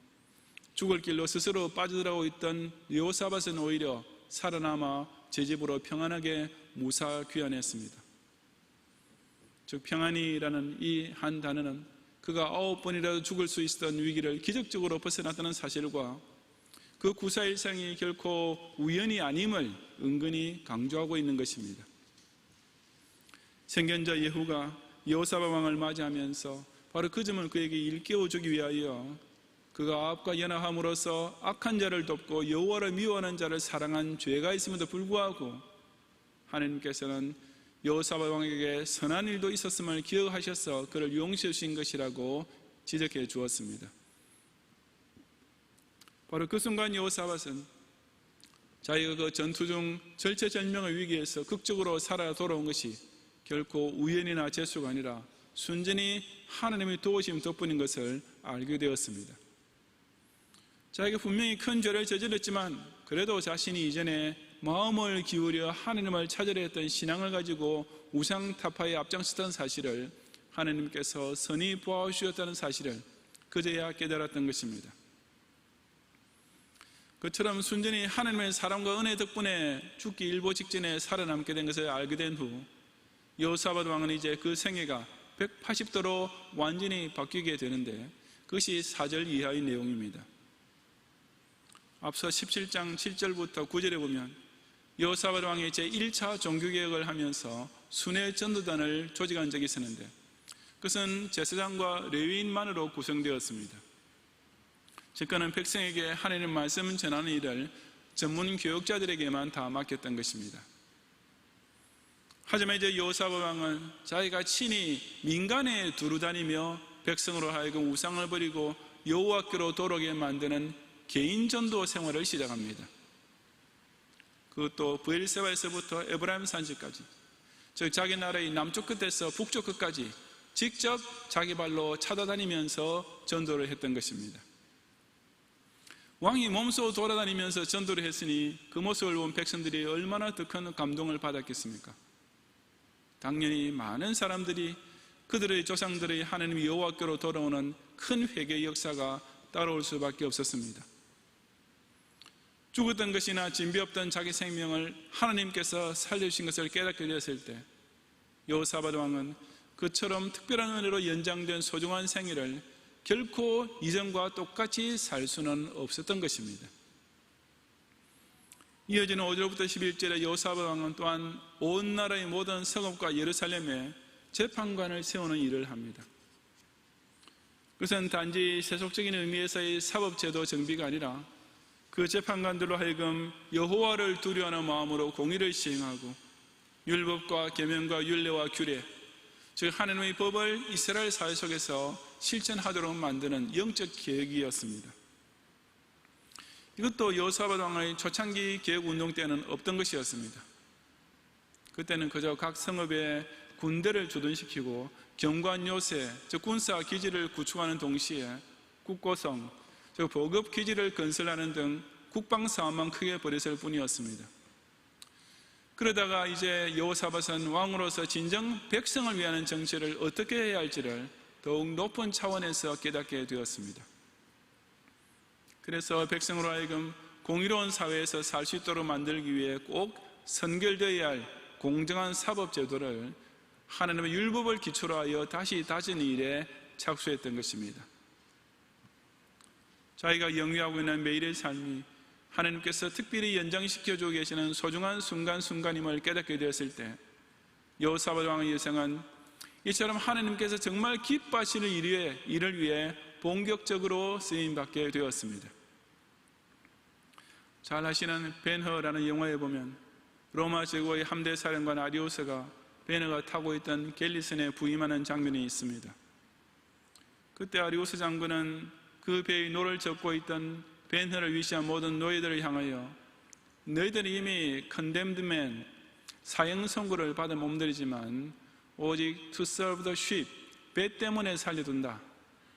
죽을 길로 스스로 빠져들어가고 있던 여호사밧은 오히려 살아남아 제 집으로 평안하게 무사 귀환했습니다. 즉 평안이라는 이 한 단어는 그가 9번이라도 죽을 수 있었던 위기를 기적적으로 벗어났다는 사실과 그 구사일상이 결코 우연이 아님을 은근히 강조하고 있는 것입니다. 선견자 예후가 여호사밧 왕을 맞이하면서 바로 그 점을 그에게 일깨워주기 위하여 그가 아합과 연합함으로써 악한 자를 돕고 여호와를 미워하는 자를 사랑한 죄가 있음에도 불구하고 하나님께서는 여호사밧 왕에게 선한 일도 있었음을 기억하셔서 그를 용서해 주신 것이라고 지적해 주었습니다. 바로 그 순간 여호사밧은 자기가 그 전투 중 절체절명의 위기에서 극적으로 살아 돌아온 것이 결코 우연이나 재수가 아니라 순전히 하나님의 도우심 덕분인 것을 알게 되었습니다. 자기가 분명히 큰 죄를 저질렀지만 그래도 자신이 이전에 마음을 기울여 하나님을 찾으려 했던 신앙을 가지고 우상타파에 앞장섰던 사실을 하나님께서 선히 보아주셨다는 사실을 그제야 깨달았던 것입니다. 그처럼 순전히 하나님의 사랑과 은혜 덕분에 죽기 일보 직전에 살아남게 된 것을 알게 된 후 여호사밧 왕은 이제 그 생애가 180도로 완전히 바뀌게 되는데 그것이 4절 이하의 내용입니다. 앞서 17장 7절부터 9절에 보면 여호사밧 왕이 제1차 종교개혁을 하면서 순회 전도단을 조직한 적이 있었는데 그것은 제사장과 레위인만으로 구성되었습니다. 즉 그는 백성에게 하나님 말씀 전하는 일을 전문 교육자들에게만 다 맡겼던 것입니다. 하지만 이제 여호사밧 왕은 자기가 친히 민간에 두루 다니며 백성으로 하여금 우상을 버리고 여호와께로 돌아오게 만드는 개인 전도 생활을 시작합니다. 그것도 브엘세바에서부터 에브라임 산지까지, 즉 자기 나라의 남쪽 끝에서 북쪽 끝까지 직접 자기 발로 찾아다니면서 전도를 했던 것입니다. 왕이 몸소 돌아다니면서 전도를 했으니 그 모습을 본 백성들이 얼마나 더 큰 감동을 받았겠습니까? 당연히 많은 사람들이 그들의 조상들의 하나님 여호와께로 돌아오는 큰 회개의 역사가 따라올 수밖에 없었습니다. 죽었던 것이나 진비 없던 자기 생명을 하나님께서 살려주신 것을 깨닫게 되었을 때 여호사밧 왕은 그처럼 특별한 은혜로 연장된 소중한 생일을 결코 이전과 똑같이 살 수는 없었던 것입니다. 이어지는 5절부터 11절에 여호사밧 왕은 또한 온 나라의 모든 성읍과 예루살렘에 재판관을 세우는 일을 합니다. 그것은 단지 세속적인 의미에서의 사법제도 정비가 아니라 그 재판관들로 하여금 여호와를 두려워하는 마음으로 공의를 시행하고 율법과 계명과 율례와 규례, 즉 하나님의 법을 이스라엘 사회 속에서 실천하도록 만드는 영적 계획이었습니다. 이것도 여호사밧 왕의 초창기 개혁운동 때는 없던 것이었습니다. 그때는 그저 각 성읍에 군대를 주둔시키고 경관 요새, 즉 군사 기지를 구축하는 동시에 국고성, 즉 보급 기지를 건설하는 등 국방 사업만 크게 벌였을 뿐이었습니다. 그러다가 이제 여호사밧은 왕으로서 진정 백성을 위하는 정치를 어떻게 해야 할지를 더욱 높은 차원에서 깨닫게 되었습니다. 그래서 백성으로 하여금 공의로운 사회에서 살 수 있도록 만들기 위해 꼭 선결되어야 할 공정한 사법제도를 하나님의 율법을 기초로 하여 다시 다지는 일에 착수했던 것입니다. 자기가 영위하고 있는 매일의 삶이 하나님께서 특별히 연장시켜주고 계시는 소중한 순간순간임을 깨닫게 되었을 때 여호사밧 왕의 여생은 이처럼 하나님께서 정말 기뻐하시는 일을 위해 본격적으로 쓰임받게 되었습니다. 잘 아시는 벤허라는 영화에 보면 로마 제국의 함대 사령관 아리오스가 벤허가 타고 있던 갤리슨에 부임하는 장면이 있습니다. 그때 아리오스 장군은 그 배의 노를 젓고 있던 벤허를 위시한 모든 노예들을 향하여 너희들이 이미 condemned man, 사형 선고를 받은 몸들이지만 오직 to serve the sheep, 배 때문에 살려둔다.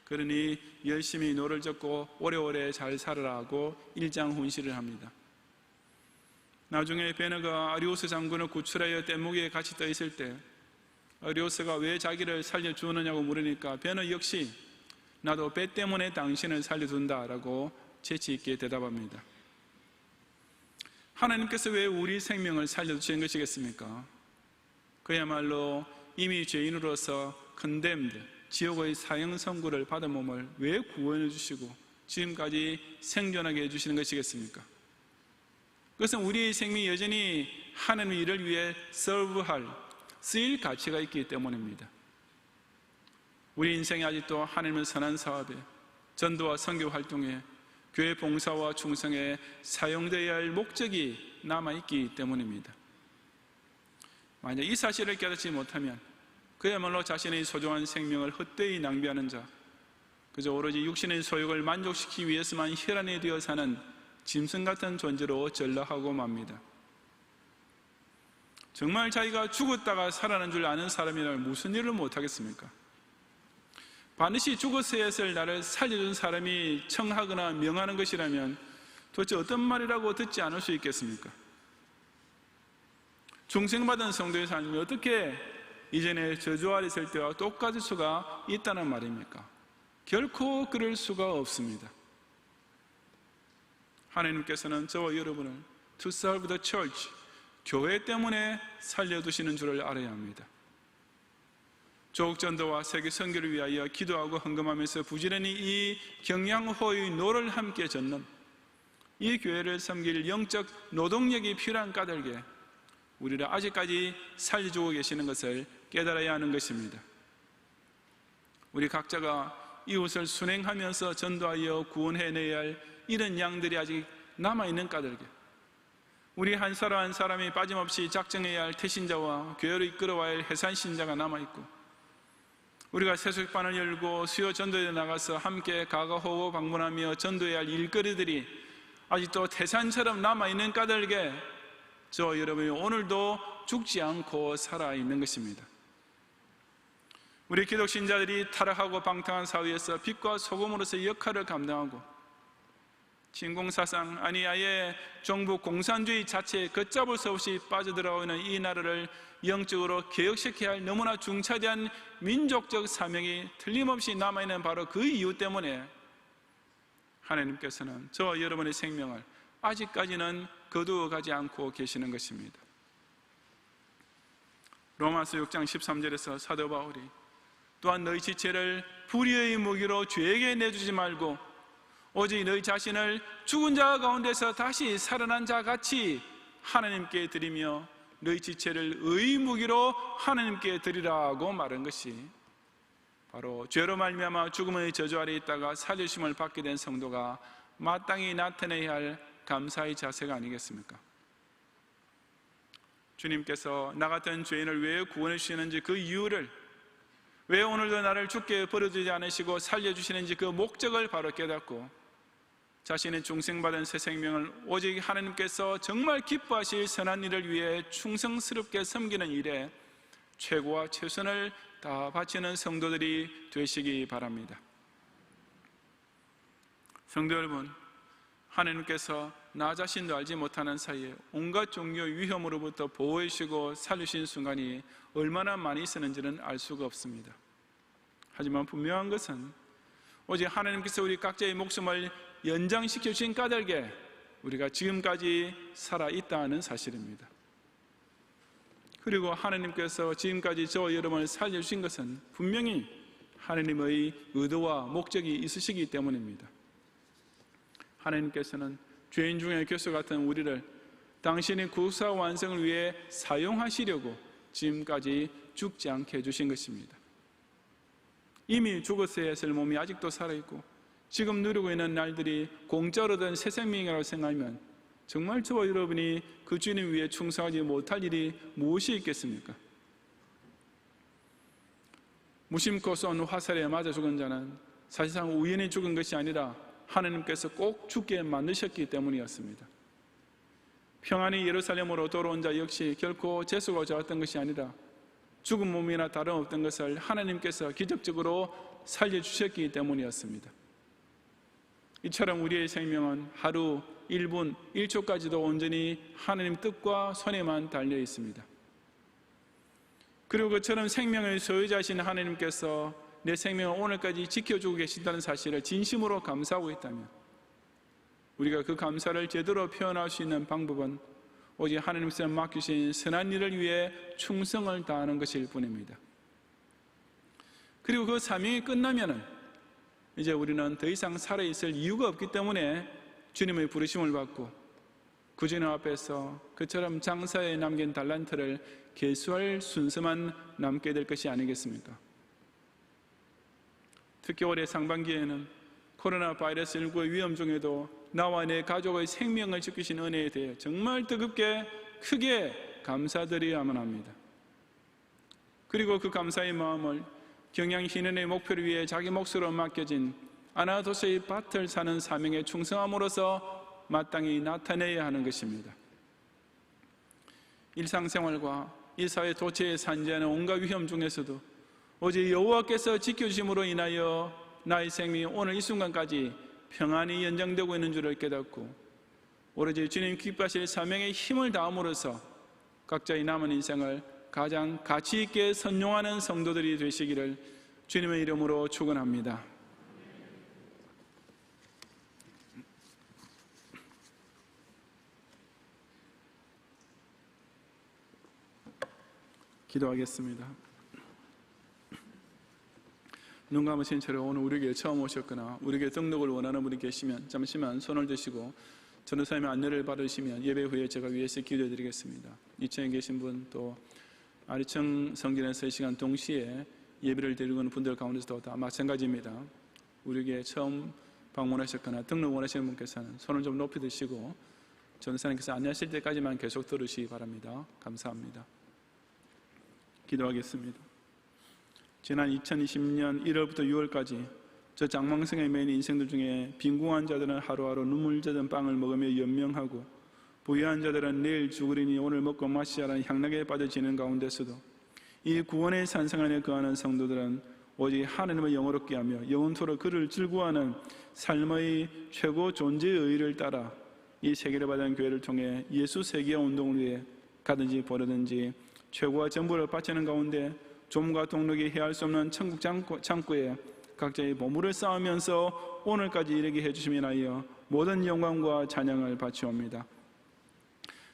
그러니 열심히 노를 젓고 오래오래 잘 살아라고 일장훈시를 합니다. 나중에 베너가 아리오스 장군을 구출하여 뗏목에 같이 떠 있을 때 아리오스가 왜 자기를 살려주느냐고 물으니까 베너 역시 나도 배 때문에 당신을 살려둔다라고 재치있게 대답합니다. 하나님께서 왜 우리 생명을 살려주신 것이겠습니까? 그야말로 이미 죄인으로서 condemned, 지옥의 사형 선고를 받은 몸을 왜 구원해 주시고 지금까지 생존하게 해주시는 것이겠습니까? 그것은 우리의 생명이 여전히 하나님의 일을 위해 서브할, 쓰일 가치가 있기 때문입니다. 우리 인생이 아직도 하나님의 선한 사업에, 전도와 선교 활동에, 교회 봉사와 충성에 사용되어야 할 목적이 남아있기 때문입니다. 만약 이 사실을 깨닫지 못하면 그야말로 자신의 소중한 생명을 헛되이 낭비하는 자, 그저 오로지 육신의 소욕을 만족시키기 위해서만 혈안이 되어 사는 짐승 같은 존재로 전락하고 맙니다. 정말 자기가 죽었다가 살아난 줄 아는 사람이라면 무슨 일을 못하겠습니까? 반드시 죽었어야 했을 나를 살려준 사람이 청하거나 명하는 것이라면 도대체 어떤 말이라고 듣지 않을 수 있겠습니까? 중생받은 성도의 삶이 어떻게 이전에 저주 아래 있을 때와 똑같을 수가 있다는 말입니까? 결코 그럴 수가 없습니다. 하나님께서는 저와 여러분을 to serve the church, 교회 때문에 살려두시는 줄을 알아야 합니다. 조국 전도와 세계 선교를 위하여 기도하고 헌금하면서 부지런히 이 경양호의 노를 함께 젓는 이 교회를 섬길 영적 노동력이 필요한 까닭에 우리를 아직까지 살려주고 계시는 것을 깨달아야 하는 것입니다. 우리 각자가 이웃을 순행하면서 전도하여 구원해내야 할 이런 양들이 아직 남아있는 까닭에 우리 한 사람 한 사람이 빠짐없이 작정해야 할 태신자와 교회를 이끌어와야 할 해산신자가 남아있고, 우리가 세속반을 열고 수요 전도에 나가서 함께 가가호고 방문하며 전도해야 할 일거리들이 아직도 태산처럼 남아있는 까닭에 저 여러분이 오늘도 죽지 않고 살아있는 것입니다. 우리 기독신자들이 타락하고 방탕한 사회에서 빛과 소금으로서 역할을 감당하고 진공사상, 아니 아예 정부 공산주의 자체에 걷잡을 수 없이 빠져들어가고 있는 이 나라를 영적으로 개혁시켜야 할 너무나 중차대한 민족적 사명이 틀림없이 남아있는 바로 그 이유 때문에 하나님께서는 저 여러분의 생명을 아직까지는 거두어가지 않고 계시는 것입니다. 로마서 6장 13절에서 사도 바울이 또한 너희 지체를 불의의 무기로 죄에게 내주지 말고 오직 너희 자신을 죽은 자 가운데서 다시 살아난 자 같이 하나님께 드리며 너희 지체를 의의 무기로 하나님께 드리라고 말한 것이 바로 죄로 말미암아 죽음의 저주 아래 있다가 살려심을 받게 된 성도가 마땅히 나타내야 할 감사의 자세가 아니겠습니까? 주님께서 나 같은 죄인을 왜 구원해 주시는지 그 이유를, 왜 오늘도 나를 죽게 버려두지 않으시고 살려주시는지 그 목적을 바로 깨닫고 자신의 중생받은 새 생명을 오직 하나님께서 정말 기뻐하실 선한 일을 위해 충성스럽게 섬기는 일에 최고와 최선을 다 바치는 성도들이 되시기 바랍니다. 성도 여러분, 하나님께서 나 자신도 알지 못하는 사이에 온갖 종류의 위험으로부터 보호해 주시고 살리신 순간이 얼마나 많이 있었는지는 알 수가 없습니다. 하지만 분명한 것은 오직 하나님께서 우리 각자의 목숨을 연장시켜 주신 까닭에 우리가 지금까지 살아있다는 사실입니다. 그리고 하나님께서 지금까지 저 여러분을 살려주신 것은 분명히 하나님의 의도와 목적이 있으시기 때문입니다. 하나님께서는 죄인 중에 교수 같은 우리를 당신의 구사 완성을 위해 사용하시려고 지금까지 죽지 않게 해주신 것입니다. 이미 죽었어야 했을 몸이 아직도 살아있고 지금 누리고 있는 날들이 공짜로 얻은 새 생명이라고 생각하면 정말 저와 여러분이 그 주님 위해 충성하지 못할 일이 무엇이 있겠습니까? 무심코 쏜 화살에 맞아 죽은 자는 사실상 우연히 죽은 것이 아니라 하나님께서 꼭 죽게 만드셨기 때문이었습니다. 평안히 예루살렘으로 돌아온 자 역시 결코 재수가 좋았던 것이 아니라 죽은 몸이나 다름없던 것을 하나님께서 기적적으로 살려주셨기 때문이었습니다. 이처럼 우리의 생명은 하루 1분 1초까지도 온전히 하나님 뜻과 손에만 달려 있습니다. 그리고 그처럼 생명의 소유자이신 하나님께서 내 생명을 오늘까지 지켜주고 계신다는 사실을 진심으로 감사하고 있다면 우리가 그 감사를 제대로 표현할 수 있는 방법은 오직 하나님께서 맡기신 선한 일을 위해 충성을 다하는 것일 뿐입니다. 그리고 그 사명이 끝나면은 이제 우리는 더 이상 살아있을 이유가 없기 때문에 주님의 부르심을 받고 그 주님 앞에서 그처럼 장사에 남긴 달란트를 계수할 순서만 남게 될 것이 아니겠습니까? 특히 올해 상반기에는 코로나 바이러스 19의 위험 중에도 나와 내 가족의 생명을 지키신 은혜에 대해 정말 뜨겁게 크게 감사드려야만 합니다. 그리고 그 감사의 마음을 경양 희년의 목표를 위해 자기 몫으로 맡겨진 아나도스의 밭을 사는 사명에 충성함으로써 마땅히 나타내야 하는 것입니다. 일상생활과 이 사회 도처에 산지하는 온갖 위험 중에서도 오직 여호와께서 지켜주심으로 인하여 나의 생명이 오늘 이 순간까지 평안히 연장되고 있는 줄을 깨닫고 오로지 주님 기뻐하실 사명에 힘을 다함으로써 각자의 남은 인생을 가장 가치 있게 선용하는 성도들이 되시기를 주님의 이름으로 축원합니다. 기도하겠습니다. 눈 감으신 채로 오늘 우리에게 처음 오셨거나 우리에게 등록을 원하는 분이 계시면 잠시만 손을 드시고 전도사님의 안내를 받으시면 예배 후에 제가 위해서 기도해 드리겠습니다. 2층에 계신 분 또 아리청 성전에서 이 시간 동시에 예배를 드리고 있는 분들 가운데서도 다 마찬가지입니다. 우리에게 처음 방문하셨거나 등록 원하시는 분께서는 손을 좀 높이 드시고 전사님께서 안내하실 때까지만 계속 들으시기 바랍니다. 감사합니다. 기도하겠습니다. 지난 2020년 1월부터 6월까지 저 장망성에 매인 인생들 중에 빈궁한 자들은 하루하루 눈물 젖은 빵을 먹으며 연명하고 부유한 자들은 내일 죽으리니 오늘 먹고 마시자라는 향락에 빠져지는 가운데서도 이 구원의 산성 안에 거하는 성도들은 오직 하나님을 영원롭게 하며 영원토록 그를 즐거워하는 삶의 최고 존재의 의를 따라 이 세계를 받은 교회를 통해 예수 세계화 운동을 위해 가든지 버르든지 최고와 전부를 바치는 가운데 좀과 동력이 해할 수 없는 천국 창고에 각자의 보물을 쌓으면서 오늘까지 이르게 해주심에 인하여 모든 영광과 찬양을 바치옵니다.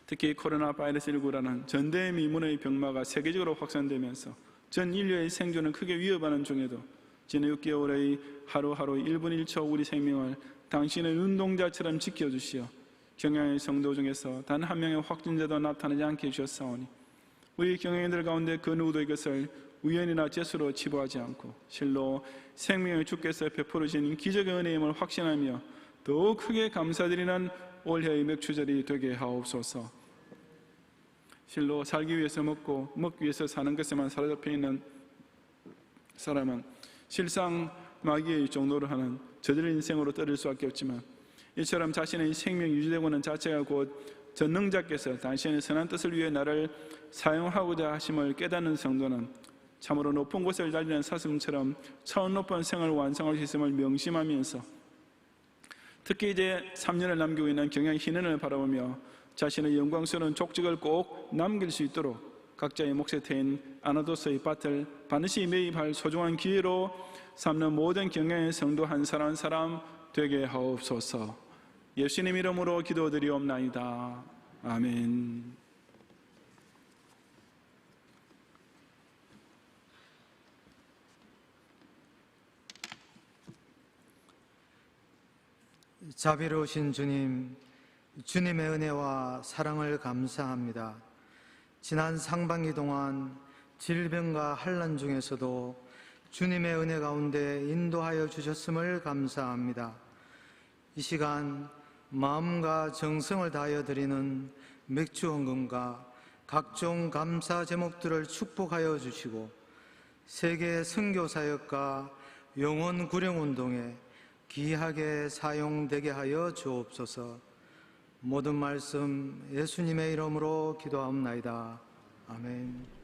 특히 코로나 바이러스 19라는 전대미문의 병마가 세계적으로 확산되면서 전 인류의 생존을 크게 위협하는 중에도 지난 6개월의 하루하루 1분 1초 우리 생명을 당신의 눈동자처럼 지켜주시어 경양의 성도 중에서 단 한 명의 확진자도 나타나지 않게 해주셨사오니 우리 경영인들 가운데 그 누구도 이것을 우연이나 재수로 치부하지 않고 실로 생명의 주께서 베풀어 주신 기적의 은혜임을 확신하며 더욱 크게 감사드리는 올해의 맥주절이 되게 하옵소서. 실로 살기 위해서 먹기 위해서 사는 것에만 사로잡혀 있는 사람은 실상 마귀의 종노를 하는 저들의 인생으로 떨어질 수밖에 없지만 이처럼 자신의 생명 유지되고는 자체가 곧 전능자께서 당신의 선한 뜻을 위해 나를 사용하고자 하심을 깨닫는 성도는 참으로 높은 곳을 달리는 사슴처럼 차원 높은 생을 완성할 수 있음을 명심하면서 특히 이제 3년을 남기고 있는 경영 희년을 바라보며 자신의 영광스러운 족적을 꼭 남길 수 있도록 각자의 몫에 태인 아나도스의 밭을 반드시 매입할 소중한 기회로 삼는 모든 경영의 성도 한 사람 한 사람 되게 하옵소서. 예수님 이름으로 기도드리옵나이다. 아멘. 자비로우신 주님, 주님의 은혜와 사랑을 감사합니다. 지난 상반기 동안 질병과 환난 중에서도 주님의 은혜 가운데 인도하여 주셨음을 감사합니다. 이 시간 마음과 정성을 다하여 드리는 맥주 헌금과 각종 감사 제목들을 축복하여 주시고 세계 선교 사역과 영혼 구령 운동에 귀하게 사용되게 하여 주옵소서. 모든 말씀 예수님의 이름으로 기도하옵나이다. 아멘.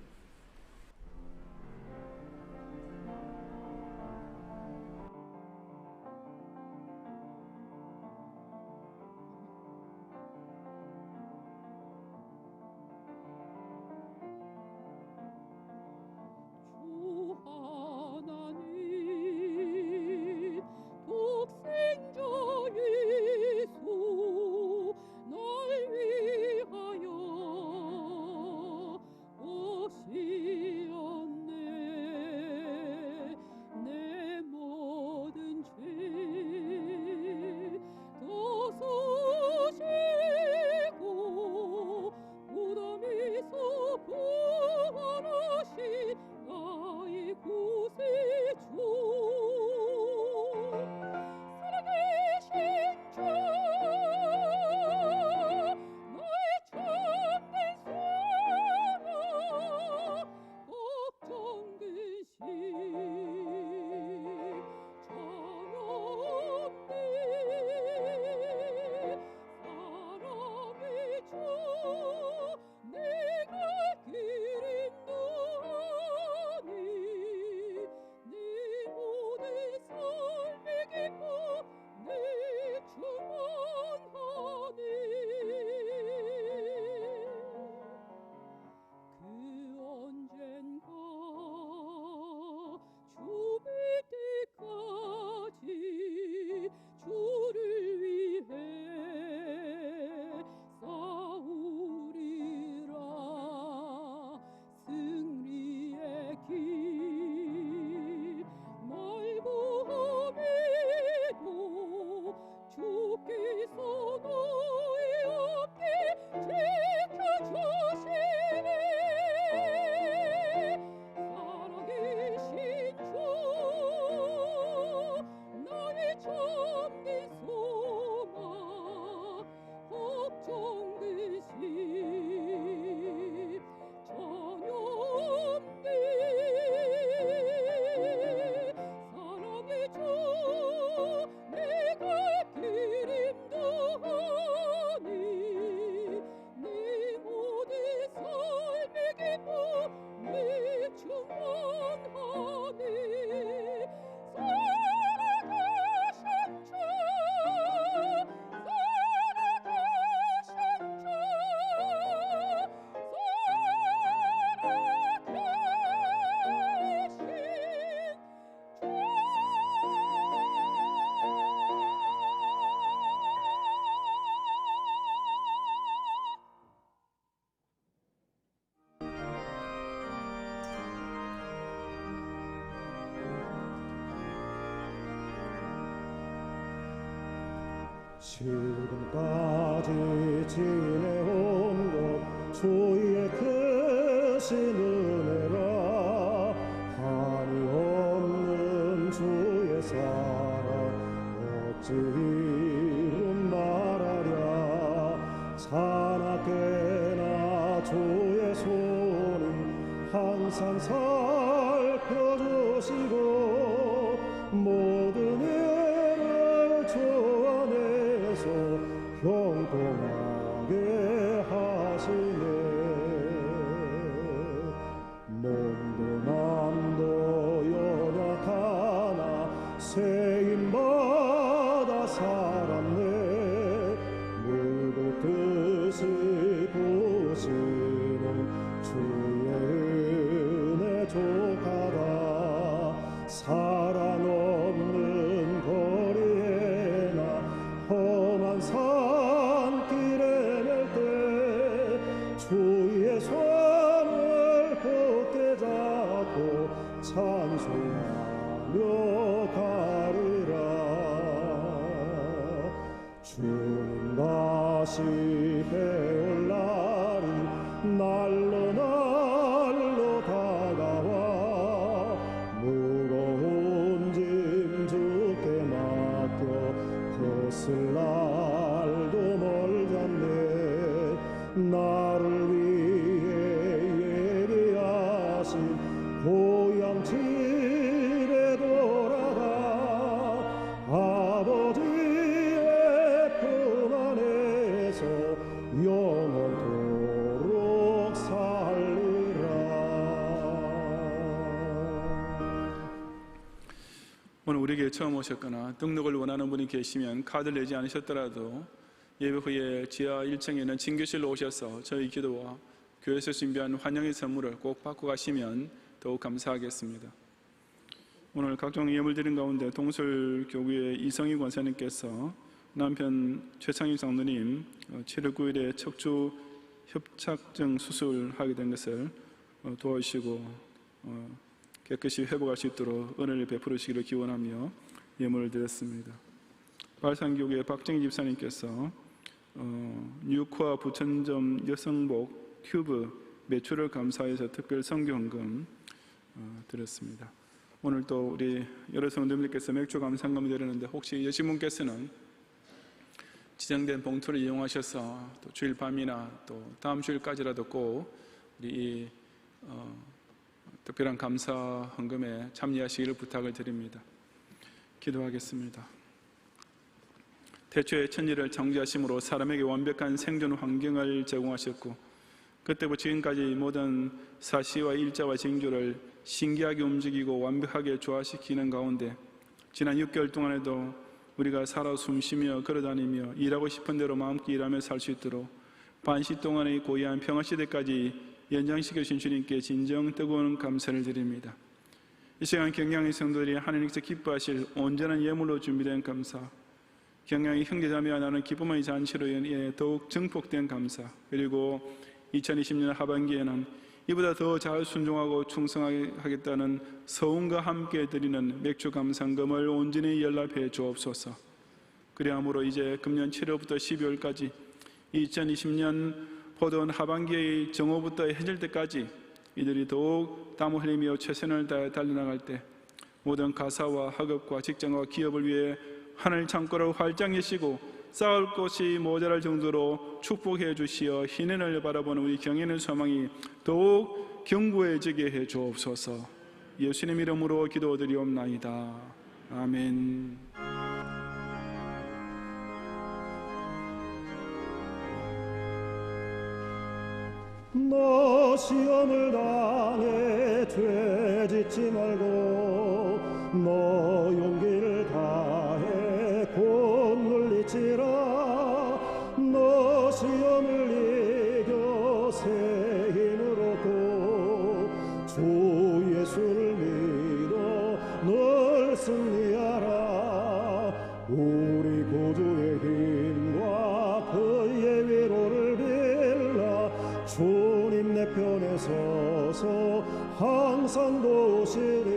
지금까지 지내온 것 주의 크신 은혜라 한이 없는 주의 사랑 어찌 이름 말하랴 사납게나 주의 손이 항상 살펴주시고 모든 일을 주 안에서 형통하게 하시네 몸도 맘도 연약하나 세임받아 살았네 무도 뜻이 보시는 주의 은혜 족하다 사랑 없는 거리에 나 험한 산길에 낼 때 주의 손을 굳게 잡고 찬송하며 가리라 주님 다시 배울 날이 날로 날로 다가와 무거운 짐 주께 맡겨 벗을 날도 멀잖네 나를 위해 예비하신 고향 집에 돌아가 아버지의 품 안에서 영원토록 살리라. 오늘 우리에게 처음 오셨거나 등록을 원하는 분이 계시면 카드를 내지 않으셨더라도 예배 후에 지하 1층에 있는 진교실로 오셔서 저희 기도와 교회에서 준비한 환영의 선물을 꼭 받고 가시면 더욱 감사하겠습니다. 오늘 각종 예물 드린 가운데 동설교구의 이성희 권사님께서 남편 최창희 장로님 7월 9일에 척추 협착증 수술하게 된 것을 도와주시고 깨끗이 회복할 수 있도록 은혜를 베풀으시기를 기원하며 예물을 드렸습니다. 발산교구의 박정희 집사님께서 뉴코아 부천점 여성복 큐브 매출을 감사해서 특별 선교헌금 드렸습니다. 오늘 또 우리 여러 성도님들께서 맥주 감사헌금 드렸는데 혹시 여신 분께서는 지정된 봉투를 이용하셔서 또 주일 밤이나 또 다음 주일까지라도 꼭 우리 이 특별한 감사 헌금에 참여하시기를 부탁을 드립니다. 기도하겠습니다. 태초에 천지를 창조하심으로 사람에게 완벽한 생존 환경을 제공하셨고 그때부터 지금까지 모든 사시와 일자와 징조를 신기하게 움직이고 완벽하게 조화시키는 가운데 지난 6개월 동안에도 우리가 살아 숨쉬며 걸어다니며 일하고 싶은 대로 마음껏 일하며 살 수 있도록 반시 동안의 고귀한 평화시대까지 연장시켜 주신 주님께 진정 뜨거운 감사를 드립니다. 이 시간 경양의 성도들이 하나님께서 기뻐하실 온전한 예물로 준비된 감사, 경양의 형제자매와 나는 기쁨의 잔치로 인해 더욱 증폭된 감사, 그리고 2020년 하반기에는 이보다 더 잘 순종하고 충성하겠다는 서운과 함께 드리는 맥주 감상금을 온전히 연락해 주옵소서. 그리함으로 이제 금년 7월부터 12월까지 2020년 포도원 하반기의 정오부터 해질 때까지 이들이 더욱 땀을 흘리며 최선을 다해 달려나갈 때 모든 가사와 학업과 직장과 기업을 위해 하늘 창고를 활짝 여시고 쌓을 곳이 모자랄 정도로 축복해 주시어 희년을 바라보는 우리 경애는 소망이 더욱 견고해지게 해 주옵소서. 예수님 이름으로 기도드리옵나이다. 아멘. 너 시험을 당해 죄 짓지 말고 너 용기를 다해 곧 물리치라. 너 시험을 이겨 새 힘을 얻고 주 예수를 믿어 널 승리하라. 우리 구주의 힘과 그의 위로를 빌라. 주님 내 편에 서서 항상 도우시리.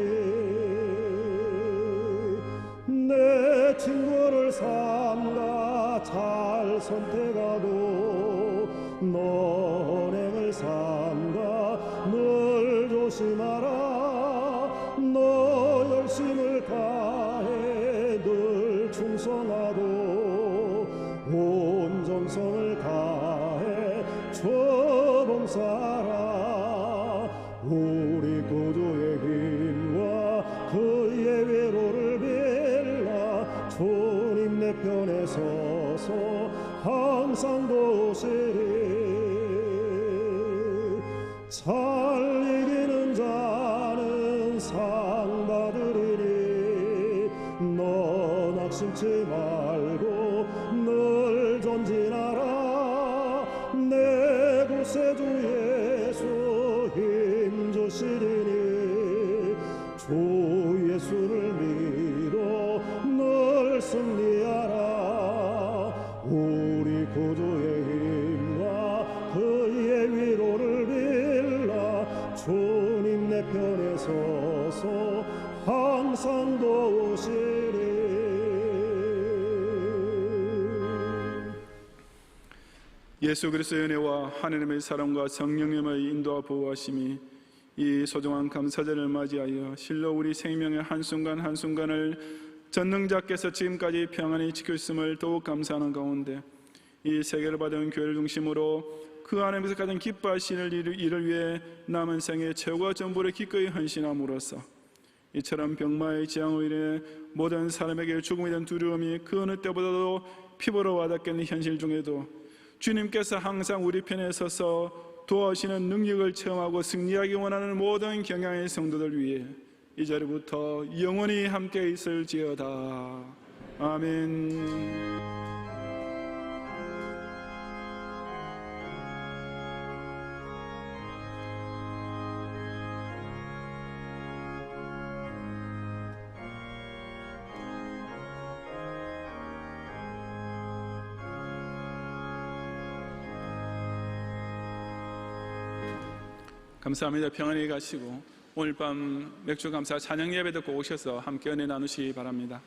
내 친구를 삼가 선택하고 너행을 삼가 늘 조심하라. 너 열심을 다해 늘 충성하고 온 정성을 다해 초봉사하라. 우리 구주의 힘과 그의 위로를 빌라. 주님 내 편에 서서 항상 도우시리. 잘 이기는 자는 상 받으리니 너 낙심치 말고 늘 전진하라. 내 구세주 예수 힘 주시리니 주 예수를 믿어 늘 승리하라. 우리 구주의 힘과 그의 위로를 빌라. 주님 내 편에 서서 항상 도우시리. 예수 그리스도의 은혜와 하나님의 사랑과 성령님의 인도와 보호하심이 이 소중한 감사절을 맞이하여 실로 우리 생명의 한순간 한순간을 전능자께서 지금까지 평안히 지켰음을 더욱 감사하는 가운데 이 세계를 받은 교회를 중심으로 그 안에서 가장 기뻐하시는 일을 위해 남은 생의 최고와 전부를 기꺼이 헌신함으로써 이처럼 병마의 재앙으로 인해 모든 사람에게 죽음에 대한 두려움이 그 어느 때보다도 피부로 와닿겠는 현실 중에도 주님께서 항상 우리 편에 서서 도와주시는 능력을 체험하고 승리하기 원하는 모든 경향의 성도들 위해 이 자리부터 영원히 함께 있을지어다. 아멘. 감사합니다. 평안히 가시고 오늘 밤 맥주 감사 찬양 예배 듣고 오셔서 함께 은혜 나누시기 바랍니다.